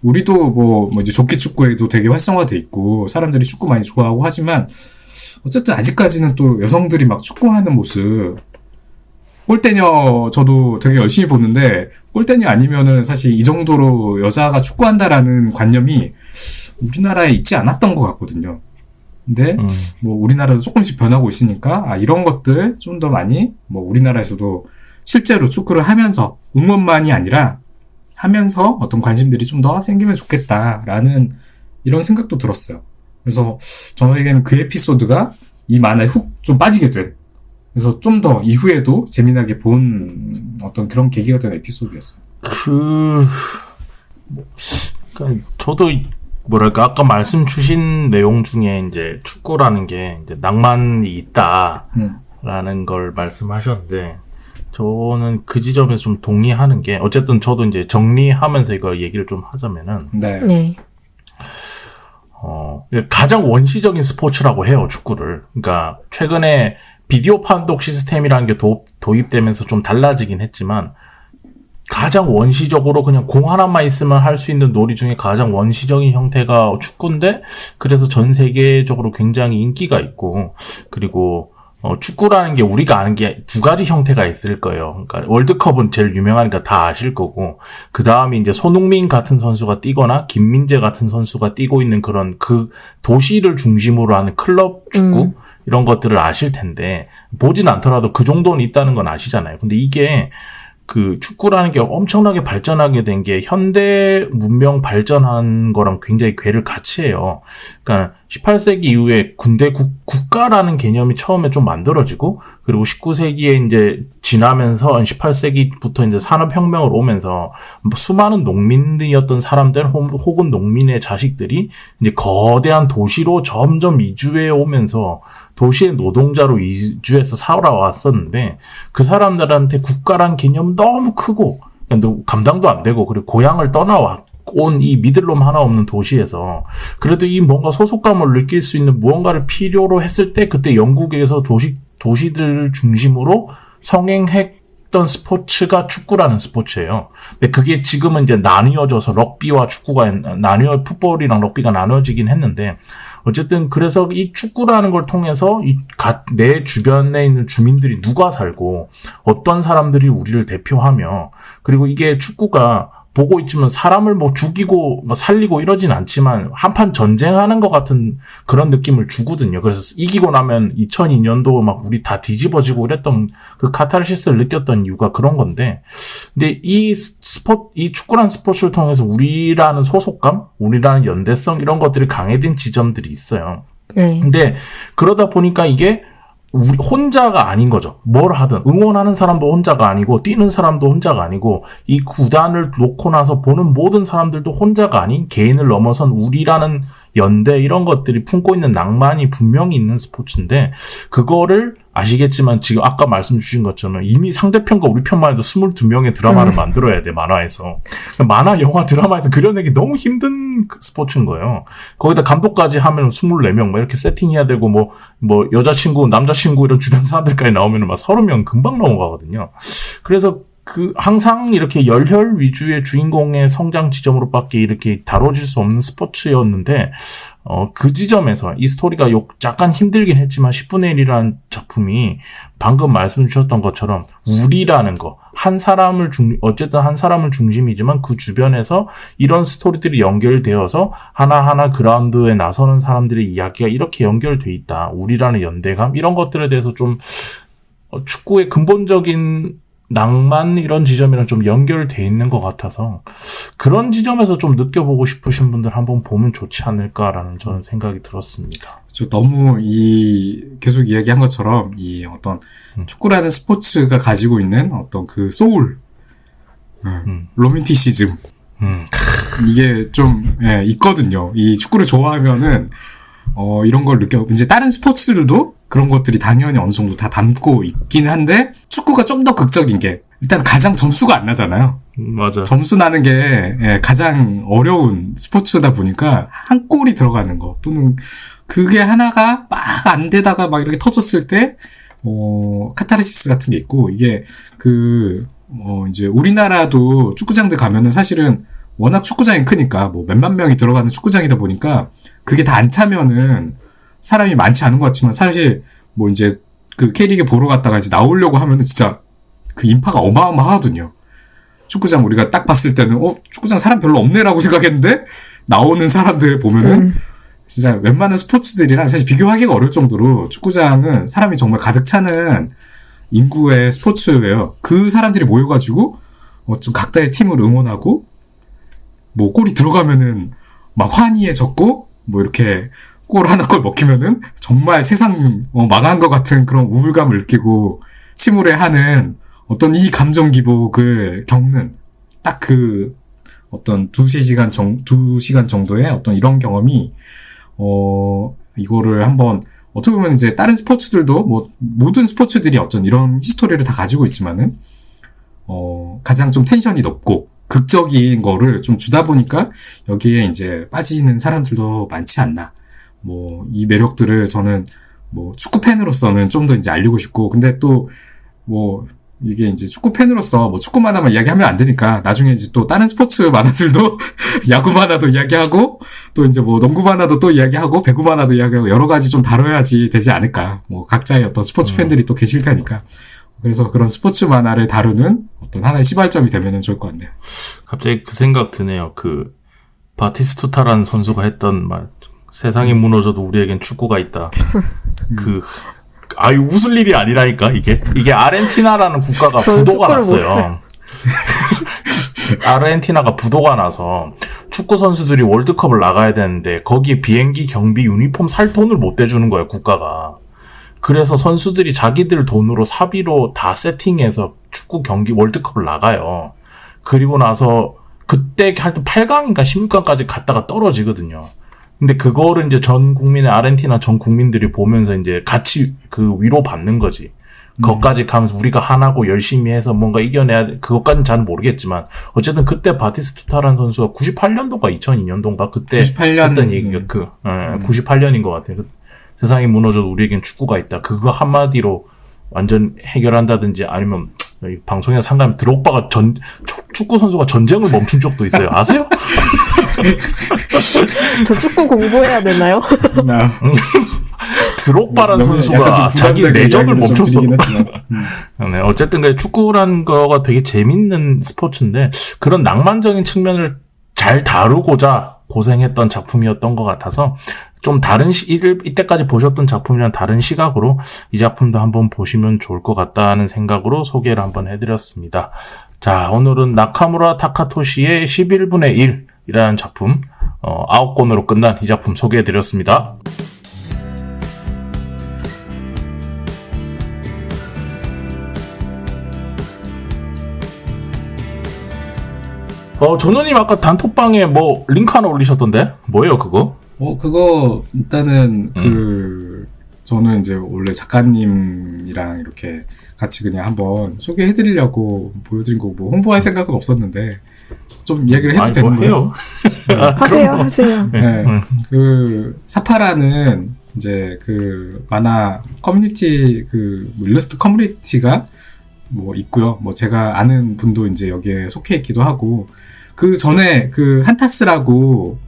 [SPEAKER 3] 우리도 뭐 이제 조끼 축구에도 되게 활성화돼 있고 사람들이 축구 많이 좋아하고 하지만 어쨌든 아직까지는 또 여성들이 막 축구하는 모습 골대녀 저도 되게 열심히 보는데 골대녀 아니면은 사실 이 정도로 여자가 축구한다라는 관념이 우리나라에 있지 않았던 것 같거든요. 근데 뭐 우리나라도 조금씩 변하고 있으니까 이런 것들 좀 더 많이 뭐 우리나라에서도 실제로 축구를 하면서 응원만이 아니라 하면서 어떤 관심들이 좀 더 생기면 좋겠다라는 이런 생각도 들었어요. 그래서 저에게는 그 에피소드가 이 만화에 훅 좀 빠지게 된, 그래서 좀 더 이후에도 재미나게 본 어떤 그런 계기가 된 에피소드였어요.
[SPEAKER 1] 그러니까 저도 뭐랄까 아까 말씀 주신 내용 중에 이제 축구라는 게 이제 낭만이 있다라는 걸 말씀하셨는데 저는 그 지점에서 좀 동의하는 게 어쨌든 저도 이제 정리하면서 이거 얘기를 좀 하자면은
[SPEAKER 3] 네.
[SPEAKER 2] 네.
[SPEAKER 1] 가장 원시적인 스포츠라고 해요, 축구를. 그러니까 최근에 비디오 판독 시스템이라는 게 도입되면서 좀 달라지긴 했지만 가장 원시적으로 그냥 공 하나만 있으면 할 수 있는 놀이 중에 가장 원시적인 형태가 축구인데 그래서 전 세계적으로 굉장히 인기가 있고 그리고 축구라는 게 우리가 아는 게 두 가지 형태가 있을 거예요. 그러니까 월드컵은 제일 유명하니까 다 아실 거고 그 다음에 이제 손흥민 같은 선수가 뛰거나 김민재 같은 선수가 뛰고 있는 그런 그 도시를 중심으로 하는 클럽 축구 이런 것들을 아실 텐데 보진 않더라도 그 정도는 있다는 건 아시잖아요. 근데 이게 그 축구라는 게 엄청나게 발전하게 된 게 현대 문명 발전한 거랑 굉장히 궤를 같이 해요. 그러니까 18세기 이후에 군대 국가라는 개념이 처음에 좀 만들어지고 그리고 19세기에 이제 지나면서 18세기부터 이제 산업혁명을 오면서 수많은 농민이었던 사람들 혹은 농민의 자식들이 이제 거대한 도시로 점점 이주해 오면서 도시의 노동자로 이주해서 살아왔었는데 그 사람들한테 국가란 개념은 너무 크고 감당도 안 되고 그리고 고향을 떠나온 이 미들놈 하나 없는 도시에서 그래도 이 뭔가 소속감을 느낄 수 있는 무언가를 필요로 했을 때 그때 영국에서 도시들 중심으로 성행했던 스포츠가 축구라는 스포츠예요. 근데 그게 지금은 이제 나뉘어져서 럭비와 축구가 풋볼이랑 럭비가 나눠지긴 했는데 어쨌든 그래서 이 축구라는 걸 통해서 내 주변에 있는 주민들이 누가 살고 어떤 사람들이 우리를 대표하며 그리고 이게 축구가 보고 있지만 사람을 뭐 죽이고 뭐 살리고 이러진 않지만 한판 전쟁하는 것 같은 그런 느낌을 주거든요. 그래서 이기고 나면 2002년도 막 우리 다 뒤집어지고 이랬던 그 카타르시스를 느꼈던 이유가 그런 건데 근데 이 축구라는 스포츠를 통해서 우리라는 소속감, 우리라는 연대성 이런 것들이 강해진 지점들이 있어요.
[SPEAKER 2] 네.
[SPEAKER 1] 근데 그러다 보니까 이게 우리 혼자가 아닌 거죠. 뭘 하든 응원하는 사람도 혼자가 아니고 뛰는 사람도 혼자가 아니고 이 구단을 놓고 나서 보는 모든 사람들도 혼자가 아닌 개인을 넘어선 우리라는 연대 이런 것들이 품고 있는 낭만이 분명히 있는 스포츠인데 그거를 아시겠지만 지금 아까 말씀 주신 것처럼 이미 상대편과 우리 편만 해도 22명의 드라마를 만들어야 돼 만화에서. 만화, 영화, 드라마에서 그려내기 너무 힘든 스포츠인 거예요. 거기다 감독까지 하면 24명 막 이렇게 세팅해야 되고 뭐 여자친구, 남자친구 이런 주변 사람들까지 나오면 막 30명 금방 넘어가거든요. 그래서 항상 이렇게 열혈 위주의 주인공의 성장 지점으로밖에 이렇게 다뤄질 수 없는 스포츠였는데, 그 지점에서 이 스토리가 약간 힘들긴 했지만 10분의 1이라는 작품이 방금 말씀 주셨던 것처럼 우리라는 거, 어쨌든 한 사람을 중심이지만 그 주변에서 이런 스토리들이 연결되어서 하나하나 그라운드에 나서는 사람들의 이야기가 이렇게 연결돼 있다. 우리라는 연대감, 이런 것들에 대해서 좀 축구의 근본적인 낭만 이런 지점이랑 좀 연결돼 있는 것 같아서 그런 지점에서 좀 느껴보고 싶으신 분들 한번 보면 좋지 않을까라는 저는 생각이 들었습니다.
[SPEAKER 3] 너무 계속 이야기한 것처럼 이 어떤 축구라는 스포츠가 가지고 있는 어떤 그 소울, 로맨티시즘 이게 좀 있거든요. 이 축구를 좋아하면은 이런 걸 이제 다른 스포츠들도 그런 것들이 당연히 어느 정도 다 담고 있긴 한데 축구가 좀 더 극적인 게 일단 가장 점수가 안 나잖아요.
[SPEAKER 1] 맞아.
[SPEAKER 3] 점수 나는 게 가장 어려운 스포츠다 보니까 한 골이 들어가는 거 또는 그게 하나가 막 안 되다가 막 이렇게 터졌을 때 카타르시스 같은 게 있고 이게 이제 우리나라도 축구장들 가면은 사실은 워낙 축구장이 크니까 뭐 몇만 명이 들어가는 축구장이다 보니까 그게 다 안 차면은 사람이 많지 않은 것 같지만 사실 뭐 이제 그 K리그 보러 갔다가 이제 나오려고 하면은 진짜 그 인파가 어마어마하거든요. 축구장 우리가 딱 봤을 때는 축구장 사람 별로 없네라고 생각했는데 나오는 사람들 보면은 진짜 웬만한 스포츠들이랑 사실 비교하기가 어려울 정도로 축구장은 사람이 정말 가득 차는 인구의 스포츠예요. 그 사람들이 모여가지고 좀 각자의 팀을 응원하고 뭐 골이 들어가면은 막 환희해졌고 뭐 이렇게 골 하나 골 먹히면은 정말 세상 망한 것 같은 그런 우울감을 느끼고 침울해하는 어떤 이 감정 기복을 겪는 딱 그 어떤 2시간 정도의 어떤 이런 경험이 이거를 한번 어떻게 보면 이제 다른 스포츠들도 뭐 모든 스포츠들이 어떤 이런 히스토리를 다 가지고 있지만은 가장 좀 텐션이 높고 극적인 거를 좀 주다 보니까 여기에 이제 빠지는 사람들도 많지 않나. 뭐 이 매력들을 저는 뭐 축구 팬으로서는 좀 더 이제 알리고 싶고, 근데 또 뭐 이게 이제 축구 팬으로서 뭐 축구 만화만 이야기하면 안 되니까 나중에 이제 또 다른 스포츠 만화들도 야구 만화도 이야기하고 또 이제 뭐 농구 만화도 또 이야기하고 배구 만화도 이야기하고 여러 가지 좀 다뤄야지 되지 않을까. 뭐 각자의 어떤 스포츠 팬들이 또 계실 테니까. 그래서 그런 스포츠 만화를 다루는 어떤 하나의 시발점이 되면은 좋을 것 같네요.
[SPEAKER 1] 갑자기 그 생각 드네요. 그 바티스투타라는 선수가 했던 말, 세상이 무너져도 우리에겐 축구가 있다. 웃을 일이 아니라니까, 이게 아르헨티나라는 국가가
[SPEAKER 2] 저는
[SPEAKER 1] 부도가
[SPEAKER 2] 축구를
[SPEAKER 1] 났어요. 아르헨티나가 부도가 나서 축구 선수들이 월드컵을 나가야 되는데 거기에 비행기, 경비, 유니폼 살 돈을 못 대주는 거예요, 국가가. 그래서 선수들이 자기들 돈으로 사비로 다 세팅해서 축구 경기 월드컵을 나가요. 그리고 나서 그때 하여튼 8강인가 16강까지 갔다가 떨어지거든요. 근데 그거를 이제 전 국민의 아르헨티나 전 국민들이 보면서 이제 같이 그 위로 받는 거지. 그것까지 가면서 우리가 하나고 열심히 해서 뭔가 이겨내야 돼. 그것까지는 잘 모르겠지만 어쨌든 그때 바티스투타라는 선수가 98년도가 2002년도인가 그때
[SPEAKER 3] 98년
[SPEAKER 1] 했던 얘기가 98년인 것 같아요. 세상이 무너져도 우리에겐 축구가 있다. 그거 한마디로 완전 해결한다든지 아니면 방송에 상가면 드록바가 축구 선수가 전쟁을 멈춘 적도 있어요. 아세요?
[SPEAKER 2] 저 축구 공부해야 되나요?
[SPEAKER 1] 드록바라는 선수가 자기 내적을 멈췄어. 네, 어쨌든 축구라는 거가 되게 재밌는 스포츠인데 그런 낭만적인 측면을 잘 다루고자 고생했던 작품이었던 것 같아서 좀 다른 이때까지 보셨던 작품이랑 다른 시각으로 이 작품도 한번 보시면 좋을 것 같다는 생각으로 소개를 한번 해드렸습니다. 자, 오늘은 나카무라 타카토시의 11분의 1이라는 작품 9권으로 끝난 이 작품 소개해드렸습니다. 전우님 아까 단톡방에 뭐 링크 하나 올리셨던데? 뭐예요 그거?
[SPEAKER 3] 그거 일단은 저는 이제 원래 작가님이랑 이렇게 같이 그냥 한번 소개해드리려고 보여드린 거고 뭐 홍보할 생각은 없었는데 좀 이야기를 해도 되는 거예요?
[SPEAKER 2] 하세요.
[SPEAKER 3] 네. 그 사파라는 이제 그 만화 커뮤니티 뭐 일러스트 커뮤니티가 뭐 있고요. 뭐 제가 아는 분도 이제 여기에 속해 있기도 하고 그 전에 그 한타스라고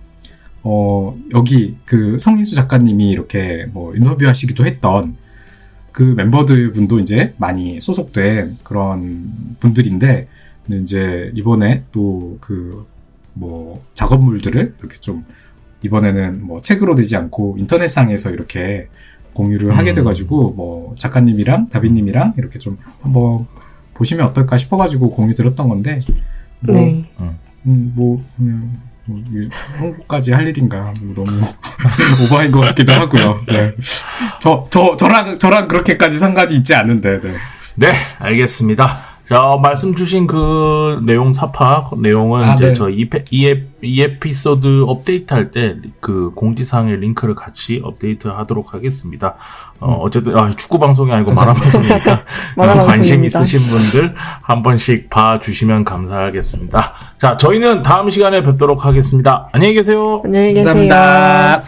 [SPEAKER 3] 여기 그 성인수 작가님이 이렇게 뭐 인터뷰하시기도 했던 그 멤버들 분도 이제 많이 소속된 그런 분들인데 이제 이번에 또 그 뭐 작업물들을 이렇게 좀 이번에는 뭐 책으로 되지 않고 인터넷상에서 이렇게 공유를 하게 돼가지고 뭐 작가님이랑 다비님이랑 이렇게 좀 한번 보시면 어떨까 싶어가지고 공유 드렸던 건데 뭐,
[SPEAKER 2] 네.
[SPEAKER 3] 뭐 홍보까지 할 일인가 뭐 너무 오버인 것 같기도 하고요. 네. 저랑 그렇게까지 상관이 있지 않은데.
[SPEAKER 1] 네, 알겠습니다. 자, 말씀 주신 그 내용 내용은 이제
[SPEAKER 3] 네.
[SPEAKER 1] 저 이 에피소드 업데이트 할 때 그 공지사항의 링크를 같이 업데이트 하도록 하겠습니다. 어쨌든, 축구 방송이 아니고 만화 방송이니까 관심 있으신 분들 한 번씩 봐주시면 감사하겠습니다. 자, 저희는 다음 시간에 뵙도록 하겠습니다. 안녕히 계세요.
[SPEAKER 2] 안녕히 계세요.
[SPEAKER 3] 감사합니다.